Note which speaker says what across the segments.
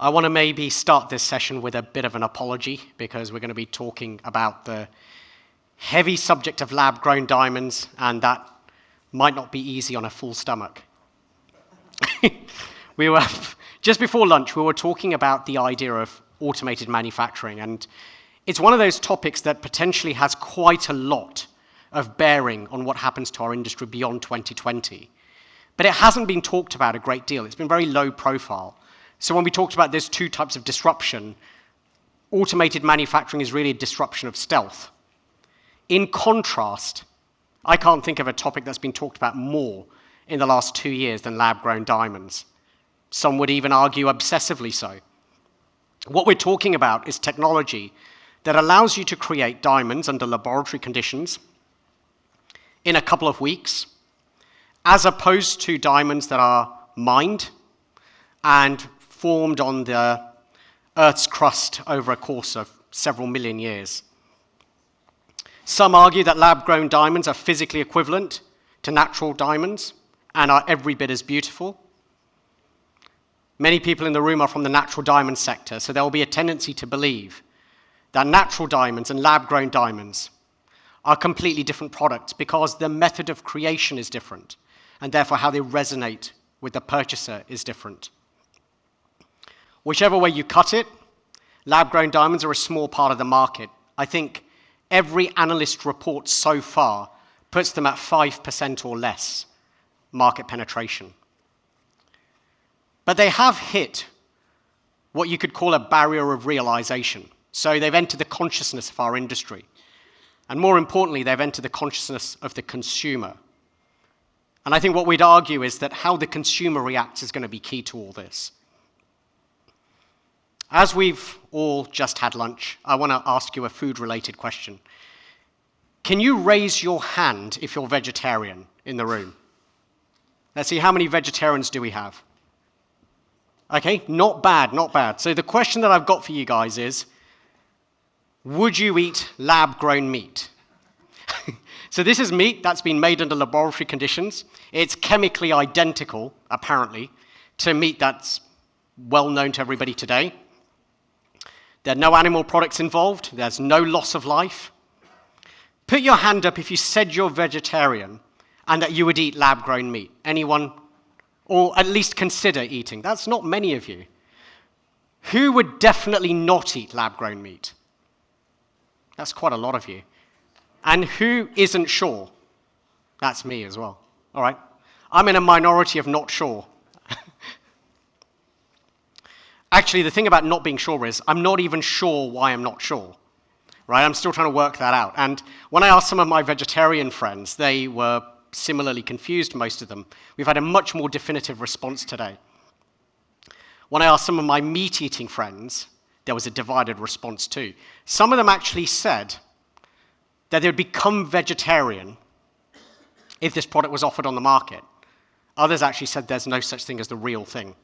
Speaker 1: I want to maybe start this session with a bit of an apology because we're going to be talking about the heavy subject of lab-grown diamonds, and that might not be easy on a full stomach. Just before lunch, we were talking about the idea of automated manufacturing, and it's one of those topics that potentially has quite a lot of bearing on what happens to our industry beyond 2020. But it hasn't been talked about a great deal. It's been very low profile. So when we talked about there's two types of disruption, automated manufacturing is really a disruption of stealth. In contrast, I can't think of a topic that's been talked about more in the last 2 years than lab-grown diamonds. Some would even argue obsessively so. What we're talking about is technology that allows you to create diamonds under laboratory conditions in a couple of weeks, as opposed to diamonds that are mined and formed on the Earth's crust over a course of several million years. Some argue that lab-grown diamonds are physically equivalent to natural diamonds and are every bit as beautiful. Many people in the room are from the natural diamond sector, so there will be a tendency to believe that natural diamonds and lab-grown diamonds are completely different products because the method of creation is different, and therefore how they resonate with the purchaser is different. Whichever way you cut it, lab-grown diamonds are a small part of the market. I think every analyst report so far puts them at 5% or less market penetration. But they have hit what you could call a barrier of realization. So they've entered the consciousness of our industry. And more importantly, they've entered the consciousness of the consumer. And I think what we'd argue is that how the consumer reacts is going to be key to all this. As we've all just had lunch, I want to ask you a food-related question. Can you raise your hand if you're vegetarian in the room? Let's see, how many vegetarians do we have? Okay, not bad, not bad. So the question that I've got for you guys is, would you eat lab-grown meat? So this is meat that's been made under laboratory conditions. It's chemically identical, apparently, to meat that's well known to everybody today. There are no animal products involved. There's no loss of life. Put your hand up if you said you're vegetarian and that you would eat lab-grown meat. Anyone? Or at least consider eating. That's not many of you. Who would definitely not eat lab-grown meat? That's quite a lot of you. And who isn't sure? That's me as well. All right. I'm in a minority of not sure. Actually, the thing about not being sure is I'm not even sure why I'm not sure. Right? I'm still trying to work that out. And when I asked some of my vegetarian friends, they were similarly confused, most of them. We've had a much more definitive response today. When I asked some of my meat-eating friends, there was a divided response too. Some of them actually said that they would become vegetarian if this product was offered on the market. Others actually said there's no such thing as the real thing.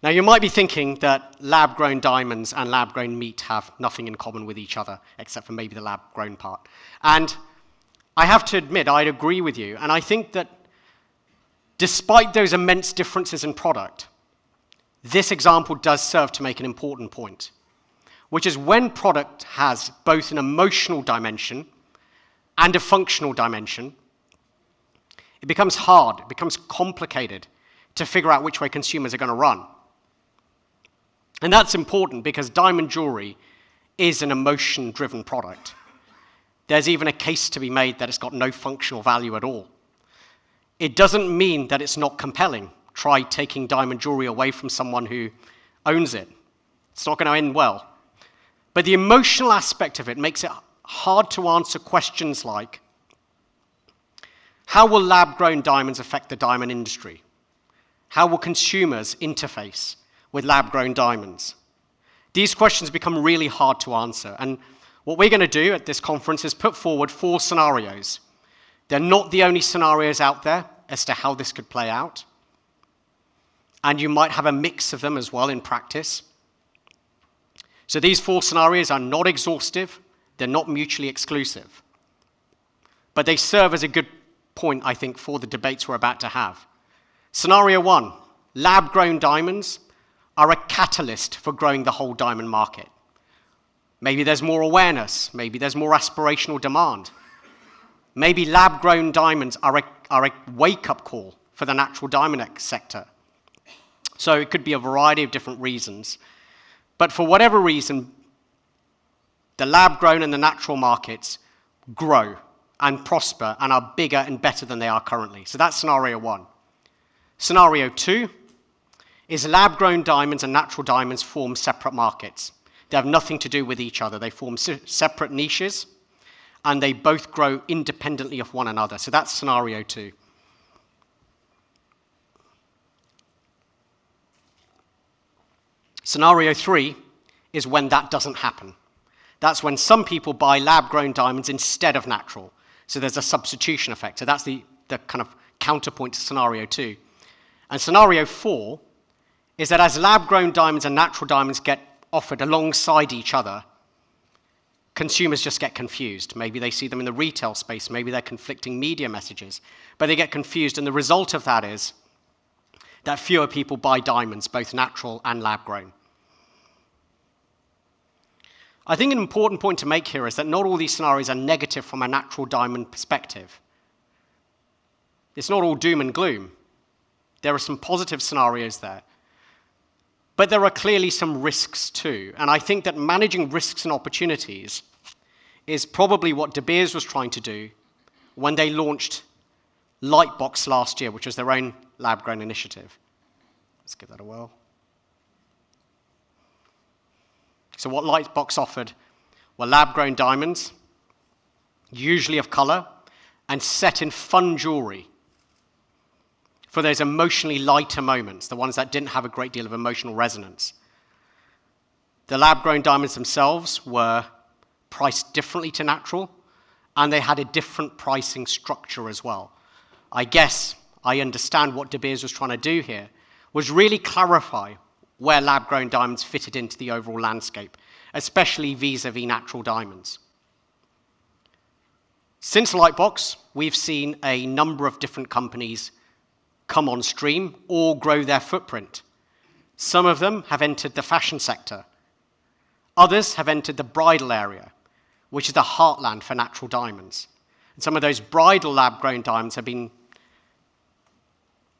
Speaker 1: Now, you might be thinking that lab-grown diamonds and lab-grown meat have nothing in common with each other, except for maybe the lab-grown part. And I have to admit, I'd agree with you. And I think that despite those immense differences in product, this example does serve to make an important point, which is when product has both an emotional dimension and a functional dimension, it becomes hard, it becomes complicated to figure out which way consumers are going to run. And that's important because diamond jewelry is an emotion-driven product. There's even a case to be made that it's got no functional value at all. It doesn't mean that it's not compelling. Try taking diamond jewelry away from someone who owns it. It's not going to end well. But the emotional aspect of it makes it hard to answer questions like, how will lab-grown diamonds affect the diamond industry? How will consumers interface with lab-grown diamonds? These questions become really hard to answer. And what we're going to do at this conference is put forward 4 scenarios. They're not the only scenarios out there as to how this could play out. And you might have a mix of them as well in practice. So these 4 scenarios are not exhaustive. They're not mutually exclusive. But they serve as a good point, I think, for the debates we're about to have. Scenario 1, lab-grown diamonds are a catalyst for growing the whole diamond market. Maybe there's more awareness. Maybe there's more aspirational demand. Maybe lab-grown diamonds are a wake-up call for the natural diamond sector. So it could be a variety of different reasons. But for whatever reason, the lab-grown and the natural markets grow and prosper and are bigger and better than they are currently. So that's scenario one. Scenario two is lab-grown diamonds and natural diamonds form separate markets. They have nothing to do with each other. They form separate niches, and they both grow independently of one another. So that's scenario two. Scenario three is when that doesn't happen. That's when some people buy lab-grown diamonds instead of natural. So there's a substitution effect. So that's the kind of counterpoint to scenario two. And scenario four is that as lab-grown diamonds and natural diamonds get offered alongside each other, consumers just get confused. Maybe they see them in the retail space. Maybe they're conflicting media messages. But they get confused, and the result of that is that fewer people buy diamonds, both natural and lab-grown. I think an important point to make here is that not all these scenarios are negative from a natural diamond perspective. It's not all doom and gloom. There are some positive scenarios there. But there are clearly some risks too. And I think that managing risks and opportunities is probably what De Beers was trying to do when they launched Lightbox last year, which was their own lab-grown initiative. Let's give that a whirl. So what Lightbox offered were lab-grown diamonds, usually of color, and set in fun jewelry for those emotionally lighter moments, the ones that didn't have a great deal of emotional resonance. The lab-grown diamonds themselves were priced differently to natural, and they had a different pricing structure as well. I guess I understand what De Beers was trying to do here, was really clarify where lab-grown diamonds fitted into the overall landscape, especially vis-a-vis natural diamonds. Since Lightbox, we've seen a number of different companies come on stream or grow their footprint. Some of them have entered the fashion sector. Others have entered the bridal area, which is the heartland for natural diamonds. And some of those bridal lab-grown diamonds have been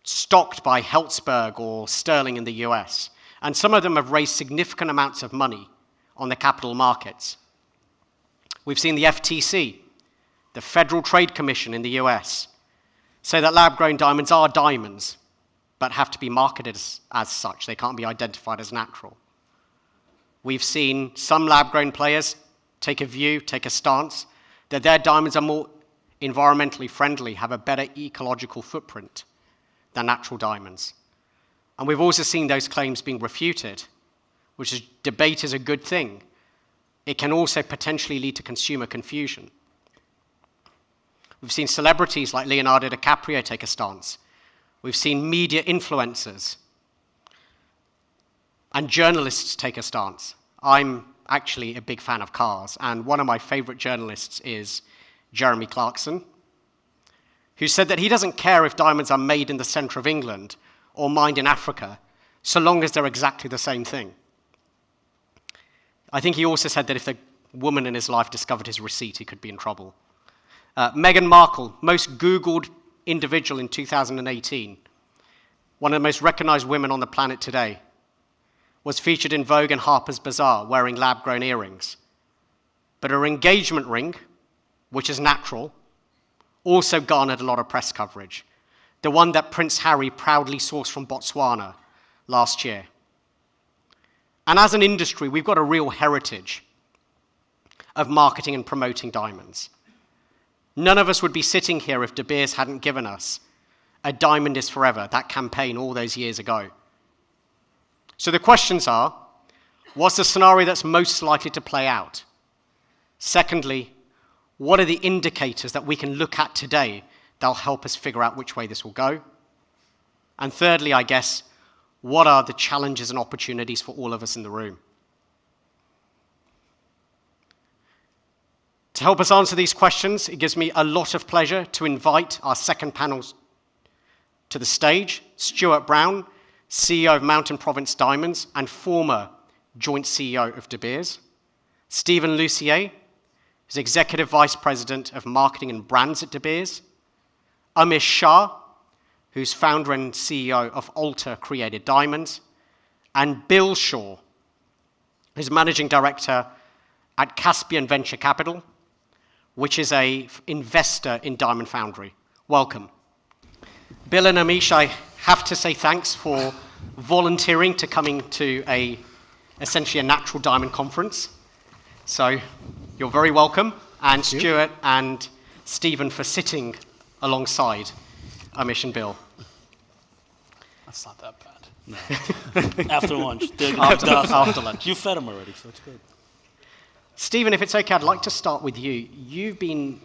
Speaker 1: stocked by Helzberg or Sterling in the US. And some of them have raised significant amounts of money on the capital markets. We've seen the FTC, the Federal Trade Commission in the US, say that lab-grown diamonds are diamonds, but have to be marketed as such. They can't be identified as natural. We've seen some lab-grown players take a stance that their diamonds are more environmentally friendly, have a better ecological footprint than natural diamonds. And we've also seen those claims being refuted, which is debate is a good thing. It can also potentially lead to consumer confusion. We've seen celebrities like Leonardo DiCaprio take a stance. We've seen media influencers and journalists take a stance. I'm actually a big fan of cars, and one of my favorite journalists is Jeremy Clarkson, who said that he doesn't care if diamonds are made in the center of England or mined in Africa, so long as they're exactly the same thing. I think he also said that if the woman in his life discovered his receipt, he could be in trouble. Meghan Markle, most Googled individual in 2018, one of the most recognized women on the planet today, was featured in Vogue and Harper's Bazaar wearing lab-grown earrings. But her engagement ring, which is natural, also garnered a lot of press coverage. The one that Prince Harry proudly sourced from Botswana last year. And as an industry, we've got a real heritage of marketing and promoting diamonds. None of us would be sitting here if De Beers hadn't given us a Diamond is Forever, that campaign all those years ago. So the questions are, what's the scenario that's most likely to play out? Secondly, what are the indicators that we can look at today that'll help us figure out which way this will go? And thirdly, I guess, what are the challenges and opportunities for all of us in the room? To help us answer these questions, it gives me a lot of pleasure to invite our second panel to the stage, Stuart Brown, CEO of Mountain Province Diamonds and former joint CEO of De Beers. Stephen Lussier, who's Executive Vice President of Marketing and Brands at De Beers. Amish Shah, who's founder and CEO of ALTR Created Diamonds. And Bill Shor, who's Managing Director at Caspian Venture Capital, which is an investor in Diamond Foundry. Welcome. Bill and Amish, I have to say thanks for volunteering to coming to essentially a natural diamond conference. So you're very welcome. And Stuart and Stephen for sitting alongside Amish and Bill.
Speaker 2: That's not that bad. No. After lunch.
Speaker 1: After lunch.
Speaker 2: You fed them already, so it's good.
Speaker 1: Stephen, if it's okay, I'd like to start with you. You've been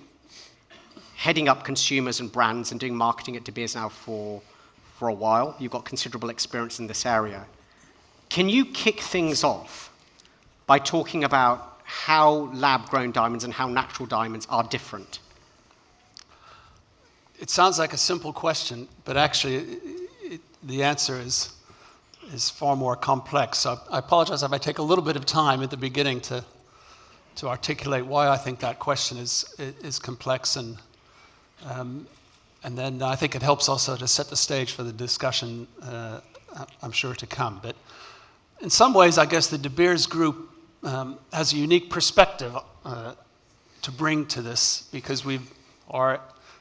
Speaker 1: heading up consumers and brands and doing marketing at De Beers now for a while. You've got considerable experience in this area. Can you kick things off by talking about how lab-grown diamonds and how natural diamonds are different?
Speaker 3: It sounds like a simple question, but actually the answer is far more complex. So I apologize if I take a little bit of time at the beginning to articulate why I think that question is complex, and then I think it helps also to set the stage for the discussion I'm sure to come. But in some ways, I guess the De Beers Group has a unique perspective to bring to this, because we are,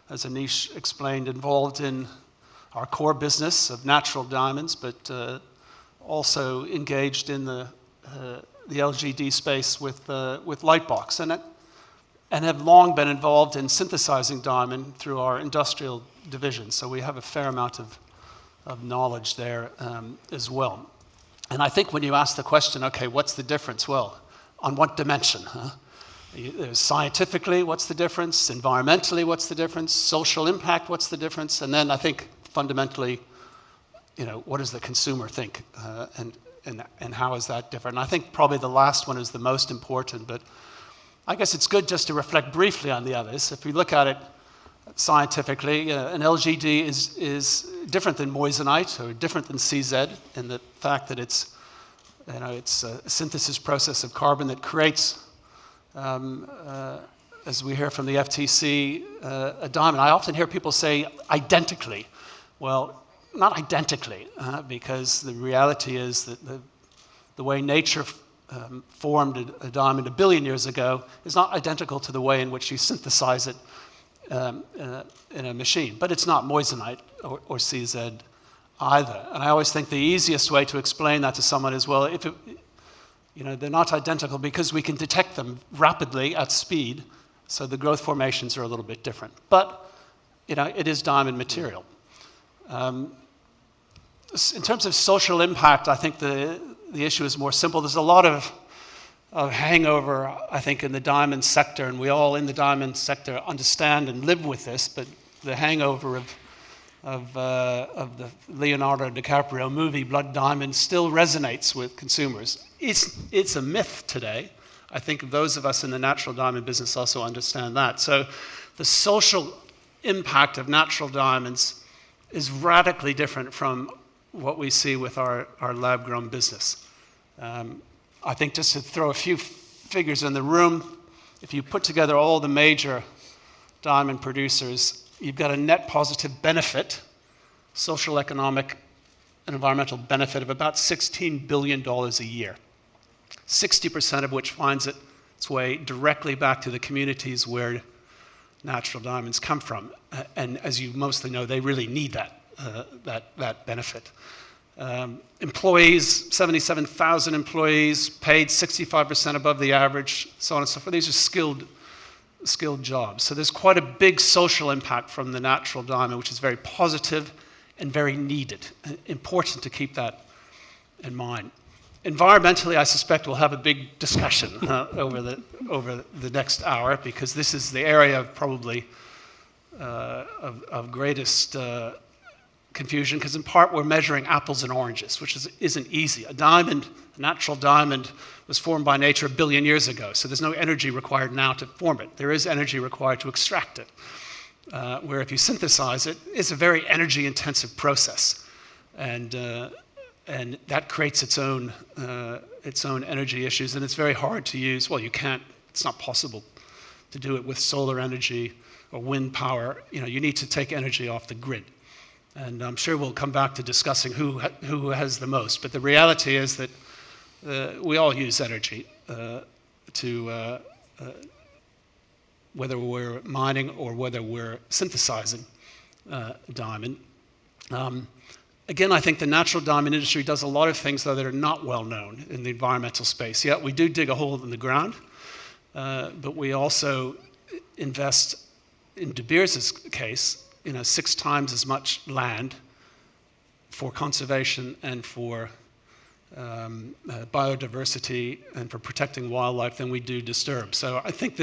Speaker 3: as Anish explained, involved in our core business of natural diamonds, but also engaged in the LGD space with Lightbox, and have long been involved in synthesizing diamond through our industrial division. So we have a fair amount of knowledge there as well. And I think when you ask the question, okay, what's the difference? Well, on what dimension? Scientifically, what's the difference? Environmentally, what's the difference? Social impact, what's the difference? And then I think fundamentally, what does the consumer think? And how is that different? And I think probably the last one is the most important, but I guess it's good just to reflect briefly on the others. If we look at it scientifically, an LGD is different than moissanite or different than CZ in the fact that it's a synthesis process of carbon that creates, as we hear from the FTC, a diamond. I often hear people say identically. Well, not identically, because the reality is that the way nature formed a diamond 1 billion years ago is not identical to the way in which you synthesize it in a machine. But it's not moissanite or CZ either. And I always think the easiest way to explain that to someone is, well, they're not identical because we can detect them rapidly at speed, so the growth formations are a little bit different. But it is diamond material. In terms of social impact, I think the issue is more simple. There's a lot of hangover, I think, in the diamond sector, and we all in the diamond sector understand and live with this, but the hangover of the Leonardo DiCaprio movie Blood Diamond still resonates with consumers. It's a myth today. I think those of us in the natural diamond business also understand that. So the social impact of natural diamonds is radically different from what we see with our lab-grown business. I think just to throw a few figures in the room, if you put together all the major diamond producers, you've got a net positive benefit, social, economic, and environmental benefit of about $16 billion a year, 60% of which finds its way directly back to the communities where natural diamonds come from. And as you mostly know, they really need that benefit. Employees, 77,000 employees, paid 65% above the average, so on and so forth. These are skilled jobs. So there's quite a big social impact from the natural diamond, which is very positive and very needed. Important to keep that in mind. Environmentally, I suspect we'll have a big discussion over the next hour, because this is the area of probably of greatest confusion, because in part we're measuring apples and oranges, which isn't easy. A natural diamond, was formed by nature 1 billion years ago, so there's no energy required now to form it. There is energy required to extract it, where if you synthesize it, it's a very energy-intensive process. And and that creates its own energy issues, and it's very hard to use. Well, you can't. It's not possible to do it with solar energy or wind power. You need to take energy off the grid, and I'm sure we'll come back to discussing who has the most. But the reality is that we all use energy to whether we're mining or whether we're synthesizing diamond. Again, I think the natural diamond industry does a lot of things, though, that are not well known in the environmental space. Yeah, we do dig a hole in the ground, but we also invest, in De Beers' case, 6 times as much land for conservation and for biodiversity and for protecting wildlife than we do disturb. So I think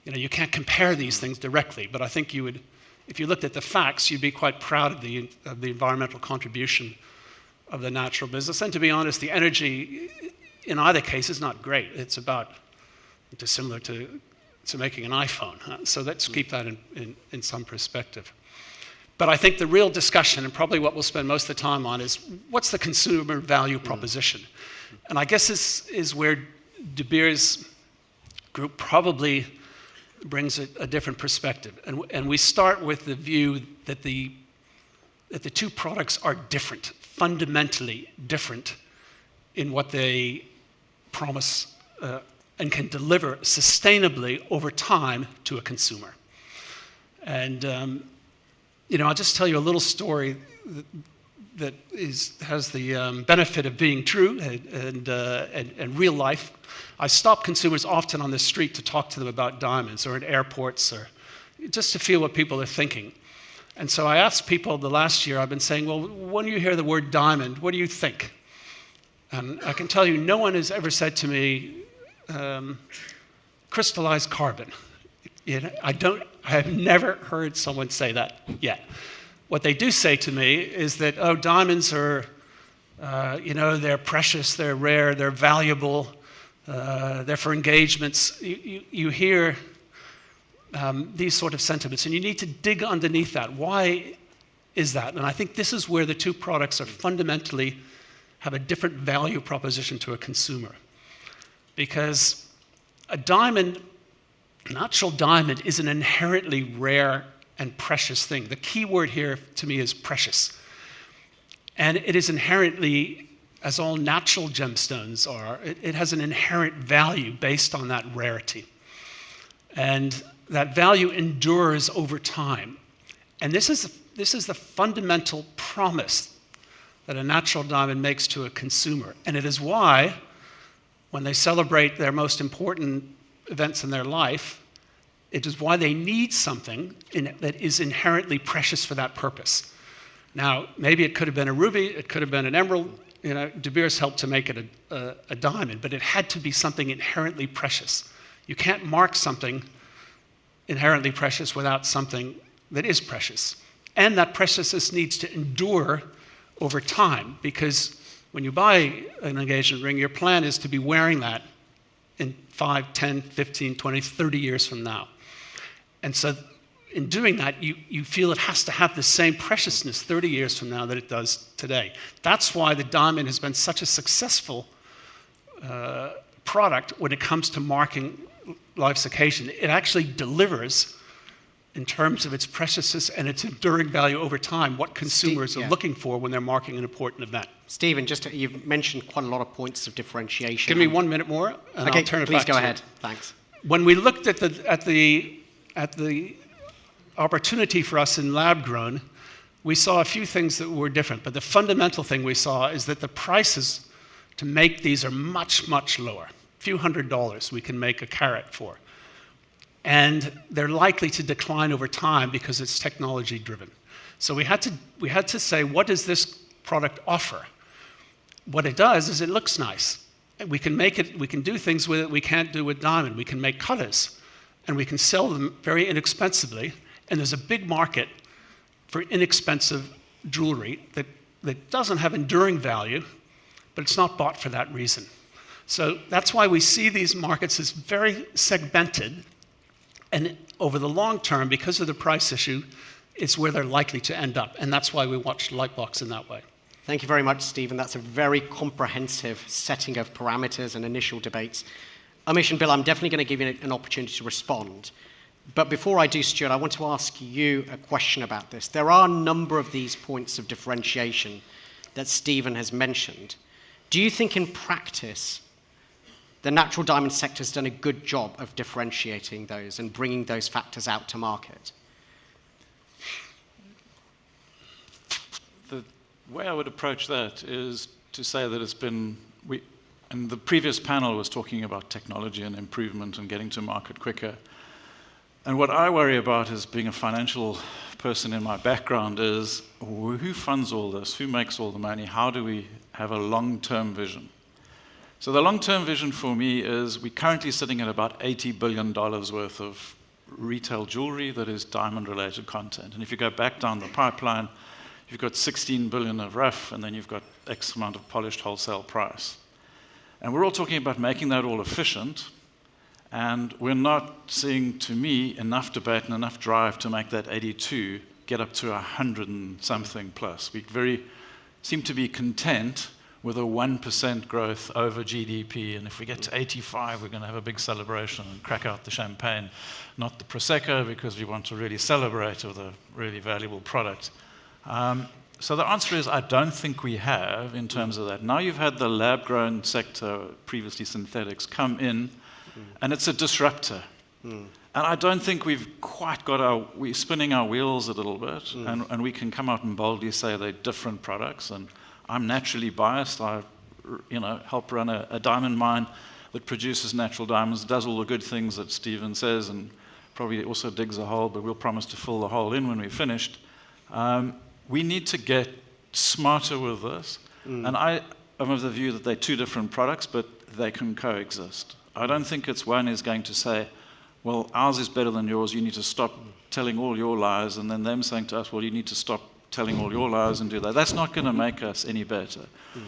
Speaker 3: you can't compare these things directly, but I think you would, if you looked at the facts, you'd be quite proud of the environmental contribution of the natural business. And to be honest, the energy in either case is not great. It's similar to making an iPhone. So let's keep that in some perspective. But I think the real discussion, and probably what we'll spend most of the time on, is what's the consumer value proposition? And I guess this is where De Beers group probably brings a different perspective. And we start with the view that the two products are different, fundamentally different in what they promise and can deliver sustainably over time to a consumer. And I'll just tell you a little story that has the benefit of being true and real life. I stop consumers often on the street to talk to them about diamonds, or at airports, or just to feel what people are thinking. And so I asked people the last year, I've been saying, well, when you hear the word diamond, what do you think? And I can tell you, no one has ever said to me, crystallized carbon. I have never heard someone say that yet. What they do say to me is that, oh, diamonds are, they're precious, they're rare, they're valuable, they're for engagements. You hear these sort of sentiments, and you need to dig underneath that. Why is that? And I think this is where the two products are fundamentally have a different value proposition to a consumer. Because a natural diamond is an inherently rare and precious thing. The key word here to me is precious. And it is inherently, as all natural gemstones are, it has an inherent value based on that rarity. And that value endures over time. And this is the fundamental promise that a natural diamond makes to a consumer. And it is why, when they celebrate their most important events in their life, it is why they need something that is inherently precious for that purpose. Now, maybe it could have been a ruby, it could have been an emerald. De Beers helped to make it a diamond, but it had to be something inherently precious. You can't mark something inherently precious without something that is precious. And that preciousness needs to endure over time, because when you buy an engagement ring, your plan is to be wearing that in 5, 10, 15, 20, 30 years from now. And so in doing that, you feel it has to have the same preciousness 30 years from now that it does today. That's why the diamond has been such a successful product when it comes to marking life's occasion. It actually delivers, in terms of its preciousness and its enduring value over time, what consumers are looking for when they're marking an important event.
Speaker 1: Stephen, you've mentioned quite a lot of points of differentiation.
Speaker 3: Give me 1 minute more, and
Speaker 1: okay,
Speaker 3: I'll turn it
Speaker 1: please
Speaker 3: back
Speaker 1: go
Speaker 3: to
Speaker 1: ahead.
Speaker 3: you.
Speaker 1: Thanks.
Speaker 3: When we looked at the opportunity for us in lab grown, we saw a few things that were different, but the fundamental thing we saw is that the prices to make these are much, much lower. A few $100s we can make a carat for. And they're likely to decline over time because it's technology driven. So we had to say, what does this product offer? What it does is it looks nice. We can make it, we can do things with it we can't do with diamond. We can make colors, and we can sell them very inexpensively. And there's a big market for inexpensive jewelry that doesn't have enduring value, but it's not bought for that reason. So that's why we see these markets as very segmented. And over the long term, because of the price issue, it's where they're likely to end up. And that's why we watch Lightbox in that way.
Speaker 1: Thank you very much, Stephen. That's a very comprehensive setting of parameters and initial debates. Amish and Bill, I'm definitely going to give you an opportunity to respond. But before I do, Stuart, I want to ask you a question about this. There are a number of these points of differentiation that Stephen has mentioned. Do you think in practice the natural diamond sector has done a good job of differentiating those and bringing those factors out to market?
Speaker 4: The way I would approach that is to say that it's been, and the previous panel was talking about technology and improvement and getting to market quicker. And what I worry about as being a financial person in my background is who funds all this? Who makes all the money? How do we have a long-term vision? So the long-term vision for me is we're currently sitting at about $80 billion worth of retail jewelry that is diamond-related content. And if you go back down the pipeline, you've got 16 billion of rough, and then you've got X amount of polished wholesale price. And we're all talking about making that all efficient, and we're not seeing, to me, enough debate and enough drive to make that 82 get up to 100 and something plus. We seem to be content with a 1% growth over GDP, and if we get to 85, we're going to have a big celebration and crack out the champagne, not the Prosecco, because we want to really celebrate with a really valuable product. So the answer is I don't think we have in terms of that. Now you've had the lab-grown sector, previously synthetics, come in, and it's a disruptor. And I don't think we've quite got we're spinning our wheels a little bit, and we can come out and boldly say they're different products. And I'm naturally biased. I help run a diamond mine that produces natural diamonds, does all the good things that Stephen says, and probably also digs a hole, but we'll promise to fill the hole in when we're finished. We need to get smarter with this. And I am of the view that they're two different products, but they can coexist. I don't think it's one is going to say, well, ours is better than yours, you need to stop telling all your lies, and then them saying to us, well, you need to stop telling all your lies and do that. That's not going to make us any better.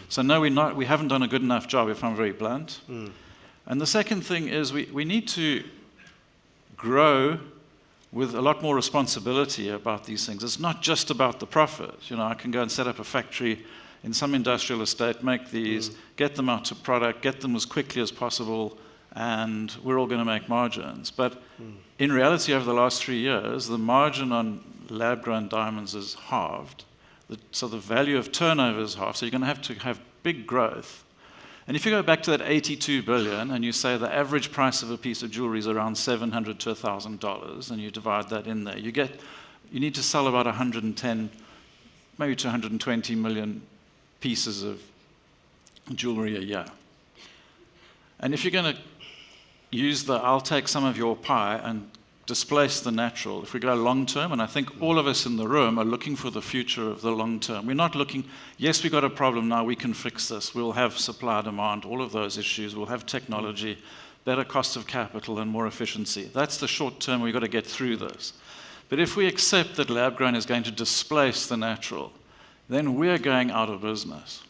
Speaker 4: So no, we haven't done a good enough job, if I'm very blunt. And the second thing is we need to grow with a lot more responsibility about these things. It's not just about the profit. I can go and set up a factory in some industrial estate, make these, get them out to product, get them as quickly as possible, and we're all going to make margins. But in reality, over the last 3 years, the margin on lab-grown diamonds is halved. So the value of turnover is halved. So you're going to have big growth. And if you go back to that 82 billion and you say the average price of a piece of jewelry is around $700 to $1,000, and you divide that in there, you need to sell about 110, maybe to 120 million pieces of jewelry a year. And if you're going to use I'll take some of your pie and displace the natural, if we go long term, and I think all of us in the room are looking for the future of the long term. We're not looking, yes, we've got a problem now, we can fix this. We'll have supply, demand, all of those issues. We'll have technology, better cost of capital, and more efficiency. That's the short term, we've got to get through this. But if we accept that lab-grown is going to displace the natural, then we're going out of business.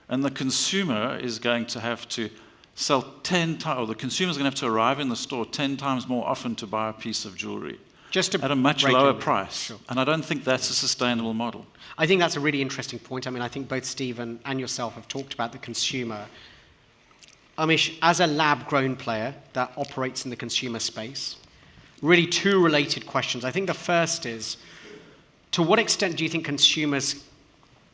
Speaker 4: And the consumer is going to have to sell 10 times, or the consumer's going to have to arrive in the store 10 times more often to buy a piece of jewelry at a much lower price.
Speaker 1: Sure.
Speaker 4: And I don't think that's a sustainable model.
Speaker 1: I think that's a really interesting point. I think both Stephen and yourself have talked about the consumer. Amish, as a lab-grown player that operates in the consumer space, really two related questions. I think the first is, to what extent do you think consumers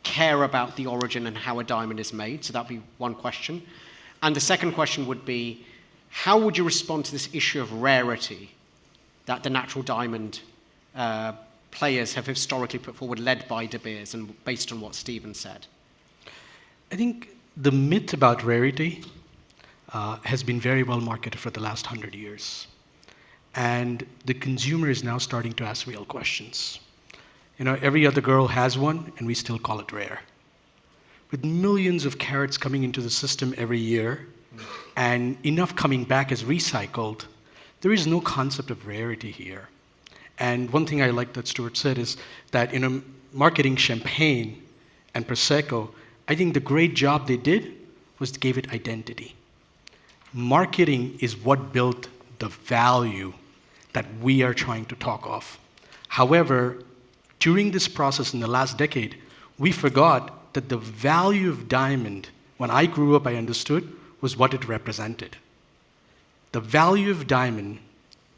Speaker 1: care about the origin and how a diamond is made? So that'd be one question. And the second question would be, how would you respond to this issue of rarity that the natural diamond players have historically put forward, led by De Beers and based on what Stephen said?
Speaker 2: I think the myth about rarity has been very well marketed for the last 100 years. And the consumer is now starting to ask real questions. Every other girl has one, and we still call it rare. With millions of carats coming into the system every year, and enough coming back as recycled, there is no concept of rarity here. And one thing I like that Stuart said is that marketing champagne and Prosecco, I think the great job they did was to give it identity. Marketing is what built the value that we are trying to talk of. However, during this process in the last decade, we forgot that the value of diamond, when I grew up, I understood, was what it represented. The value of diamond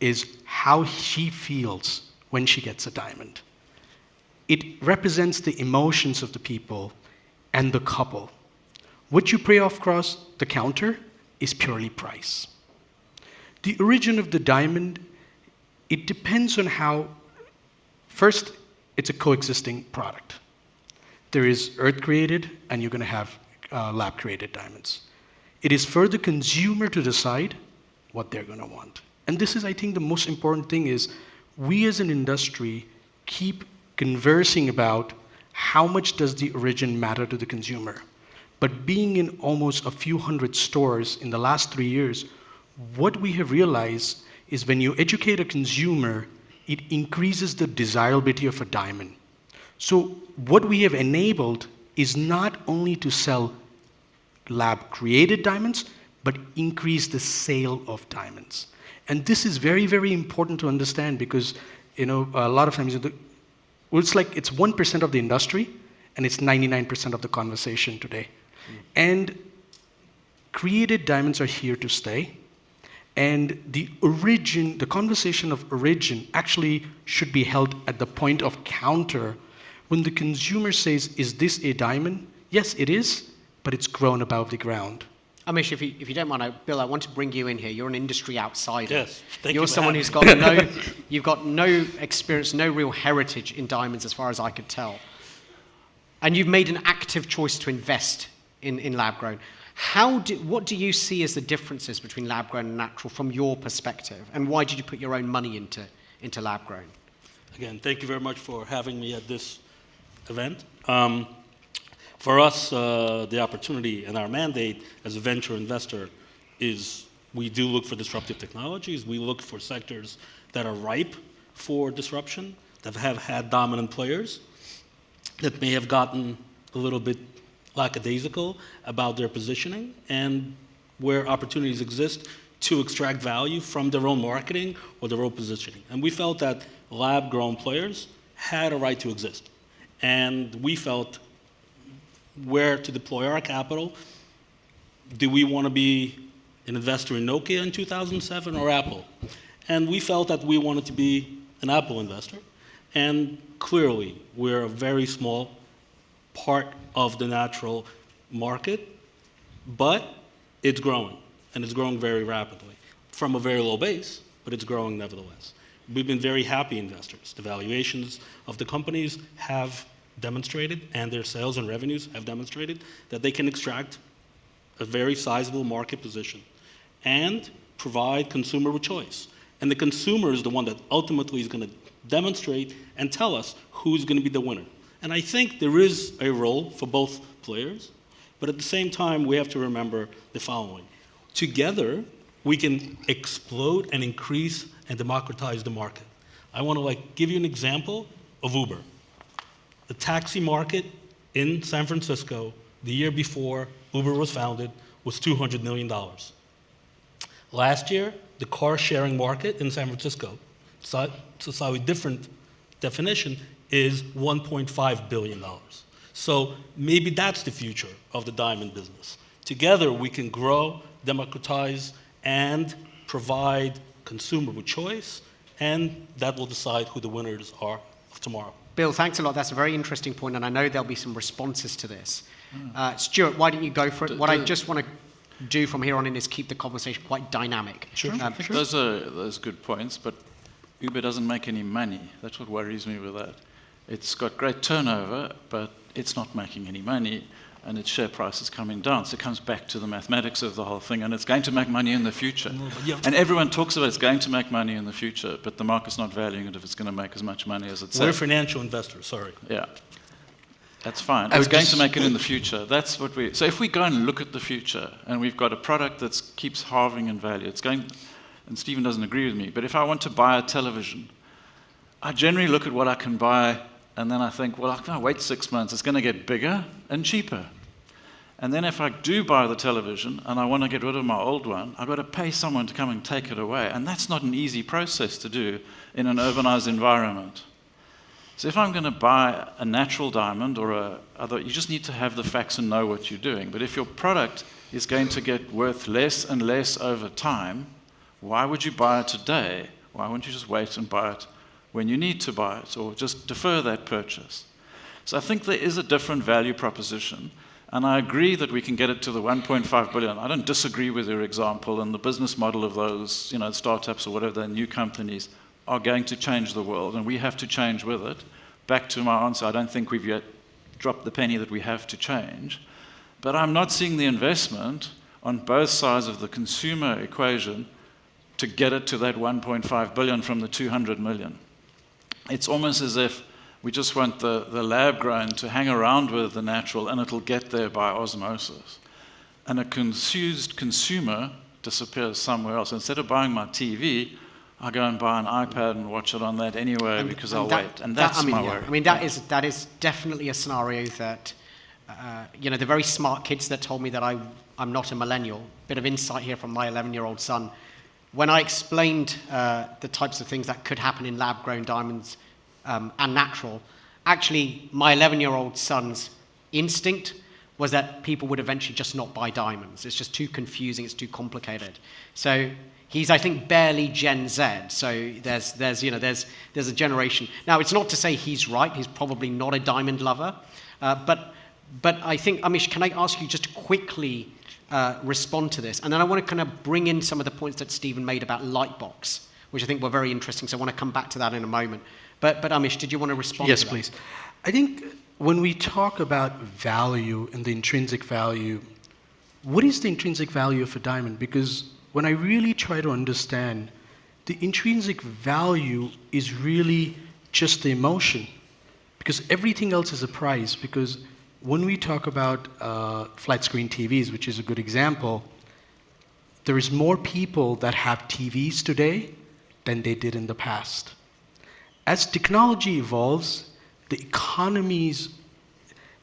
Speaker 2: is how she feels when she gets a diamond. It represents the emotions of the people and the couple. What you pay off across the counter is purely price. The origin of the diamond, it depends on how, first, it's a coexisting product. There is earth-created, and you're going to have lab-created diamonds. It is for the consumer to decide what they're going to want. And this is, I think, the most important thing is we as an industry keep conversing about how much does the origin matter to the consumer. But being in almost a few hundred stores in the last 3 years, what we have realized is when you educate a consumer, it increases the desirability of a diamond. So what we have enabled is not only to sell lab-created diamonds, but increase the sale of diamonds. And this is very, very important to understand because, a lot of times it's like it's 1% of the industry and it's 99% of the conversation today. And created diamonds are here to stay. And the conversation of origin actually should be held at the point of counter when the consumer says, is this a diamond? Yes, it is, but it's grown above the ground.
Speaker 1: Amish, if you don't mind, Bill, I want to bring you in here. You're an industry outsider.
Speaker 3: Yes, thank you.
Speaker 1: You're someone who's got you've got no experience, no real heritage in diamonds as far as I could tell. And you've made an active choice to invest in lab-grown. What do you see as the differences between lab-grown and natural from your perspective? And why did you put your own money into lab-grown?
Speaker 5: Again, thank you very much for having me at this event. For us, the opportunity and our mandate as a venture investor is we do look for disruptive technologies. We look for sectors that are ripe for disruption, that have had dominant players, that may have gotten a little bit lackadaisical about their positioning, and where opportunities exist to extract value from their own marketing or their own positioning. And we felt that lab-grown players had a right to exist. And we felt where to deploy our capital. Do we want to be an investor in Nokia in 2007 or Apple? And we felt that we wanted to be an Apple investor. And clearly, we're a very small part of the natural market, but it's growing, and it's growing very rapidly from a very low base, but it's growing nevertheless. We've been very happy investors. The valuations of the companies have demonstrated, and their sales and revenues have demonstrated, that they can extract a very sizable market position and provide consumer with choice. And the consumer is the one that ultimately is going to demonstrate and tell us who's going to be the winner. And I think there is a role for both players, but at the same time, we have to remember the following. Together, we can explode and increase and democratize the market. I want to give you an example of Uber. The taxi market in San Francisco, the year before Uber was founded, was $200 million. Last year, the car sharing market in San Francisco, so slightly different definition, is $1.5 billion. So maybe that's the future of the diamond business. Together, we can grow, democratize, and provide consumer with choice, and that will decide who the winners are of tomorrow.
Speaker 1: Bill, thanks a lot. That's a very interesting point, and I know there'll be some responses to this. Stuart, why don't you go for it? What I just want to do from here on in is keep the conversation quite dynamic.
Speaker 4: Sure. Those are good points, but Uber doesn't make any money. That's what worries me with that. It's got great turnover, but it's not making any money, and its share price is coming down. So it comes back to the mathematics of the whole thing, and it's going to make money in the future. And everyone talks about it's going to make money in the future, but the market's not valuing it if it's going to make as much money as it says.
Speaker 5: We're financial investors, sorry.
Speaker 4: Yeah. That's fine. It's going to make it in the future. That's what we... So if we go and look at the future, and we've got a product that keeps halving in value, it's going... And Stephen doesn't agree with me, but if I want to buy a television, I generally look at what I can buy, and then I think, well, I can wait 6 months. It's going to get bigger and cheaper. And then if I do buy the television and I want to get rid of my old one, I've got to pay someone to come and take it away. And that's not an easy process to do in an urbanized environment. So if I'm going to buy a natural diamond or you just need to have the facts and know what you're doing. But if your product is going to get worth less and less over time, why would you buy it today? Why wouldn't you just wait and buy it when you need to buy it, or just defer that purchase? So I think there is a different value proposition, and I agree that we can get it to the 1.5 billion. I don't disagree with your example, and the business model of those, startups or whatever, the new companies are going to change the world, and we have to change with it. Back to my answer, I don't think we've yet dropped the penny that we have to change, but I'm not seeing the investment on both sides of the consumer equation to get it to that 1.5 billion from the 200 million. It's almost as if we just want the lab grown to hang around with the natural, and it'll get there by osmosis. And a confused consumer disappears somewhere else. Instead of buying my TV, I go and buy an iPad and watch it on that anyway because I'll wait. And that's my worry.
Speaker 1: I mean, that is definitely a scenario that, the very smart kids that told me that I'm not a millennial, bit of insight here from my 11-year-old son. When I explained the types of things that could happen in lab-grown diamonds and natural, actually, my 11-year-old son's instinct was that people would eventually just not buy diamonds. It's just too confusing, it's too complicated. So he's, I think, barely Gen Z. So there's a generation. Now, it's not to say he's right. He's probably not a diamond lover. But I think, Amish, can I ask you just to quickly respond to this? And then I want to kind of bring in some of the points that Stephen made about Lightbox, which I think were very interesting. So I want to come back to that in a moment. But Amish, did you want to respond
Speaker 2: Yes,
Speaker 1: to that?
Speaker 2: please. I think when we talk about value and the intrinsic value, what is the intrinsic value of a diamond? Because when I really try to understand, the intrinsic value is really just the emotion, because everything else is a price. Because when we talk about flat screen TVs, which is a good example, there is more people that have TVs today than they did in the past. As technology evolves, the economies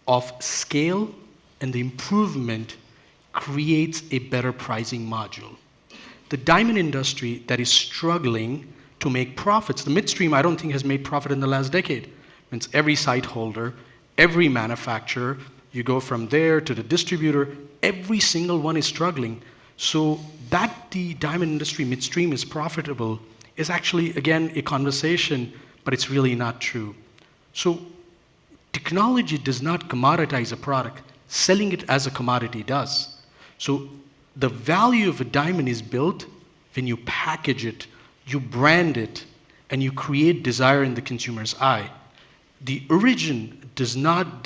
Speaker 2: of scale and the improvement creates a better pricing module. The diamond industry that is struggling to make profits, the midstream I don't think has made profit in the last decade. It means every site holder, every manufacturer, you go from there to the distributor, every single one is struggling. So that the diamond industry midstream is profitable is actually, again, a conversation, but it's really not true. So technology does not commoditize a product. Selling it as a commodity does. So the value of a diamond is built when you package it, you brand it, and you create desire in the consumer's eye. The origin does not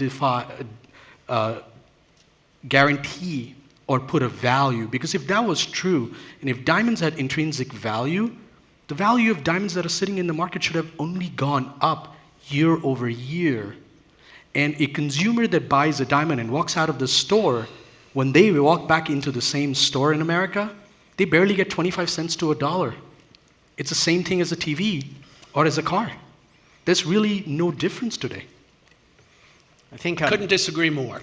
Speaker 2: guarantee or put a value, because if that was true, and if diamonds had intrinsic value, the value of diamonds that are sitting in the market should have only gone up year over year. And a consumer that buys a diamond and walks out of the store, when they walk back into the same store in America, they barely get 25 cents to $1. It's the same thing as a TV or as a car. There's really no difference today.
Speaker 3: I think I couldn't disagree more.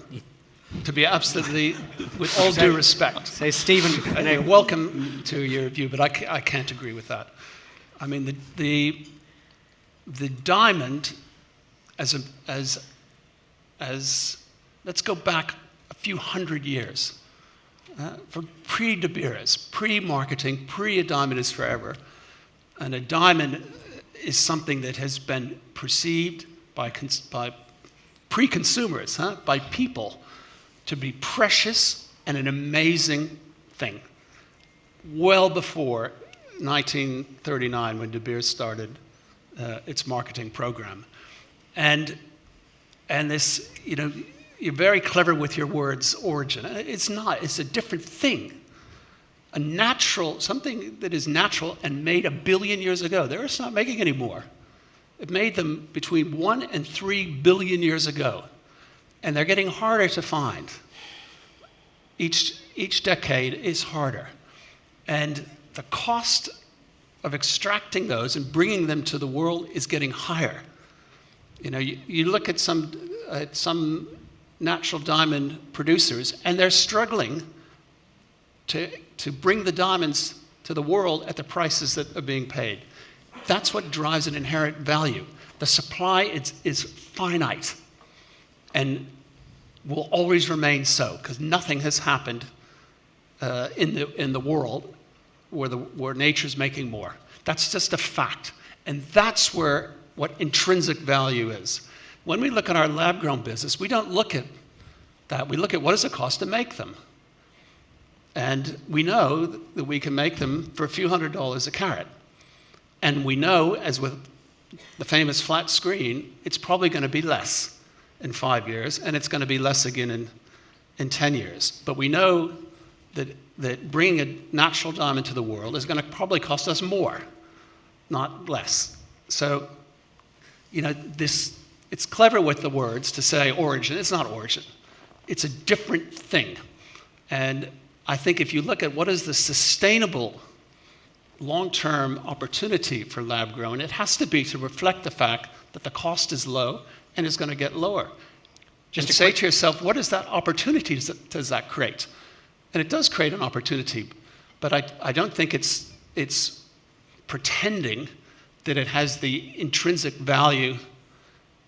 Speaker 3: To be absolutely, with all due respect.
Speaker 1: Say, Stephen,
Speaker 3: And welcome to your view, but I can't agree with that. I mean, the diamond as let's go back a few hundred years. For pre-De Beers, pre-marketing, pre-A Diamond is Forever. And a diamond is something that has been perceived by pre-consumers, by people, to be precious and an amazing thing. Well before 1939, when De Beers started its marketing program. And this, you're very clever with your words, origin. It's not, it's a different thing. Something that is natural and made 1 billion years ago. They're just not making anymore. It made them between 1 and 3 billion years ago. And they're getting harder to find. Each decade is harder. And the cost of extracting those and bringing them to the world is getting higher. You look at some natural diamond producers, and they're struggling to bring the diamonds to the world at the prices that are being paid. That's what drives an inherent value. The supply is finite and will always remain so, because nothing has happened in the world where nature's making more. That's just a fact. And that's where what intrinsic value is. When we look at our lab-grown business, we don't look at that. We look at what does it cost to make them. And we know that we can make them for a few $100s a carat. And we know, as with the famous flat screen, it's probably going to be less in 5 years, and it's going to be less again in 10 years. But we know that bringing a natural diamond to the world is going to probably cost us more, not less. So, it's clever with the words to say origin. It's not origin. It's a different thing. And I think if you look at what is the sustainable long-term opportunity for lab-grown, it has to be to reflect the fact that the cost is low and is going to get lower. Just say to yourself, what is that opportunity does that create? And it does create an opportunity, but I don't think it's pretending that it has the intrinsic value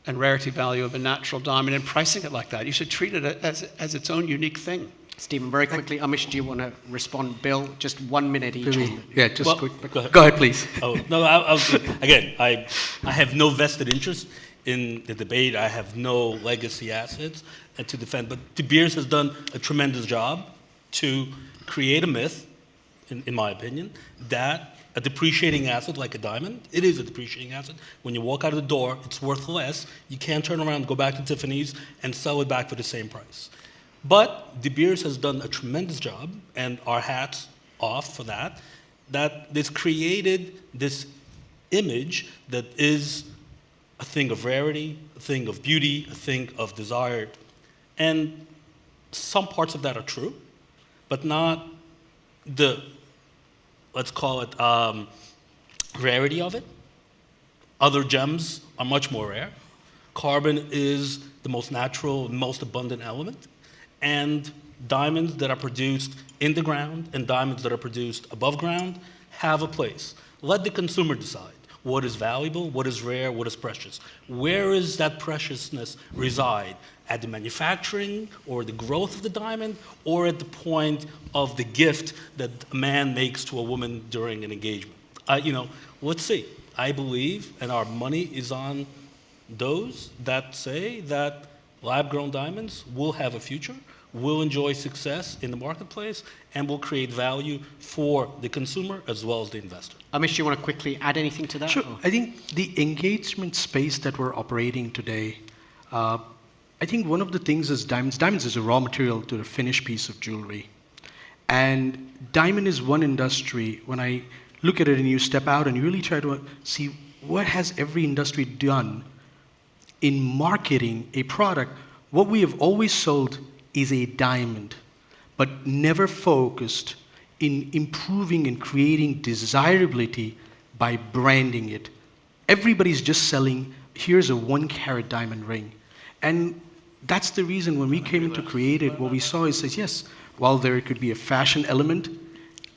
Speaker 3: and rarity value of a natural diamond and pricing it like that. You should treat it as its own unique thing.
Speaker 1: Stephen, very quickly, Amish, do you want to respond? Bill, just 1 minute each.
Speaker 2: Quick. Go ahead, please.
Speaker 5: Oh, no, again, I have no vested interest in the debate. I have no legacy assets to defend. But De Beers has done a tremendous job to create a myth, in my opinion, that a depreciating asset like a diamond, it is a depreciating asset. When you walk out of the door, it's worth less. You can't turn around, go back to Tiffany's, and sell it back for the same price. But De Beers has done a tremendous job, and our hats off for that this created this image that is a thing of rarity, a thing of beauty, a thing of desire. And some parts of that are true, but not the, let's call it, rarity of it. Other gems are much more rare. Carbon is the most natural, most abundant element. And diamonds that are produced in the ground and diamonds that are produced above ground have a place. Let the consumer decide what is valuable, what is rare, what is precious. Where is that preciousness reside? At the manufacturing or the growth of the diamond, or at the point of the gift that a man makes to a woman during an engagement? Let's see. I believe, and our money is on those that say that lab-grown diamonds will have a future, will enjoy success in the marketplace, and will create value for the consumer as well as the investor.
Speaker 1: Amish, do you want to quickly add anything to that?
Speaker 2: Sure. I think the engagement space that we're operating today, I think one of the things is diamonds. Diamonds is a raw material to the finished piece of jewelry. And diamond is one industry, when I look at it and you step out and you really try to see what has every industry done in marketing a product, what we have always sold is a diamond, but never focused in improving and creating desirability by branding it. Everybody's just selling, here's a 1-carat diamond ring. And that's the reason when we came to create it, what we saw is, yes, while there could be a fashion element,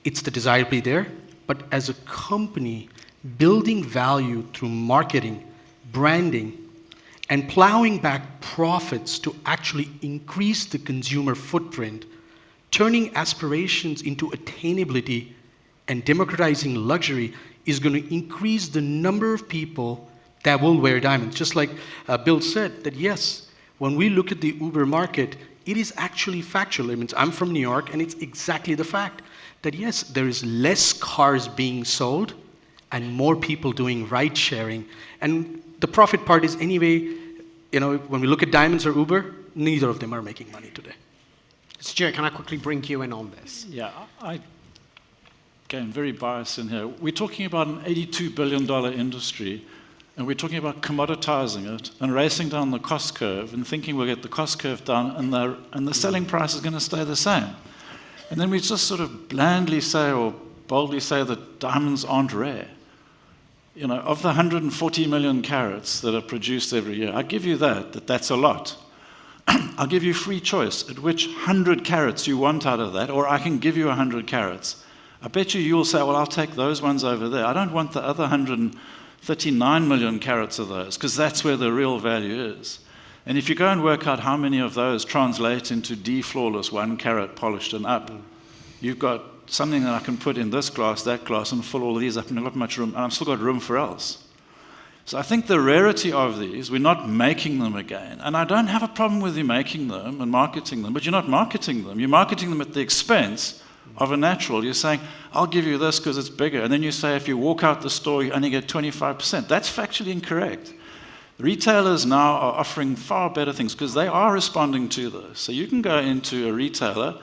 Speaker 2: it's the desirability there, but as a company, building value through marketing, branding, and plowing back profits to actually increase the consumer footprint, turning aspirations into attainability and democratizing luxury is going to increase the number of people that will wear diamonds. Just like Bill said, that yes, when we look at the Uber market, it is actually factual. I mean, I'm from New York, and it's exactly the fact that yes, there is less cars being sold and more people doing ride sharing. And the profit part is anyway, when we look at diamonds or Uber, neither of them are making money today.
Speaker 1: Stuart, can I quickly bring you in on this?
Speaker 4: Yeah, again, very biased in here. We're talking about an $82 billion industry, and we're talking about commoditizing it and racing down the cost curve and thinking we'll get the cost curve down and the selling price is going to stay the same. And then we just sort of blandly say or boldly say that diamonds aren't rare. Of the 140 million carats that are produced every year, I give you that's a lot. I'll give you free choice at which 100 carats you want out of that, or I can give you 100 carats. I bet you'll say, well, I'll take those ones over there. I don't want the other 39 million carats of those, because that's where the real value is. And if you go and work out how many of those translate into D-flawless 1 carat polished and up, you've got something that I can put in this glass, that glass, and fill all of these up, and I've got much room, and I've still got room for else. So I think the rarity of these, we're not making them again. And I don't have a problem with you making them and marketing them, but you're not marketing them. You're marketing them at the expense of a natural. You're saying, I'll give you this because it's bigger. And then you say, if you walk out the store, you only get 25%. That's factually incorrect. Retailers now are offering far better things because they are responding to this. So you can go into a retailer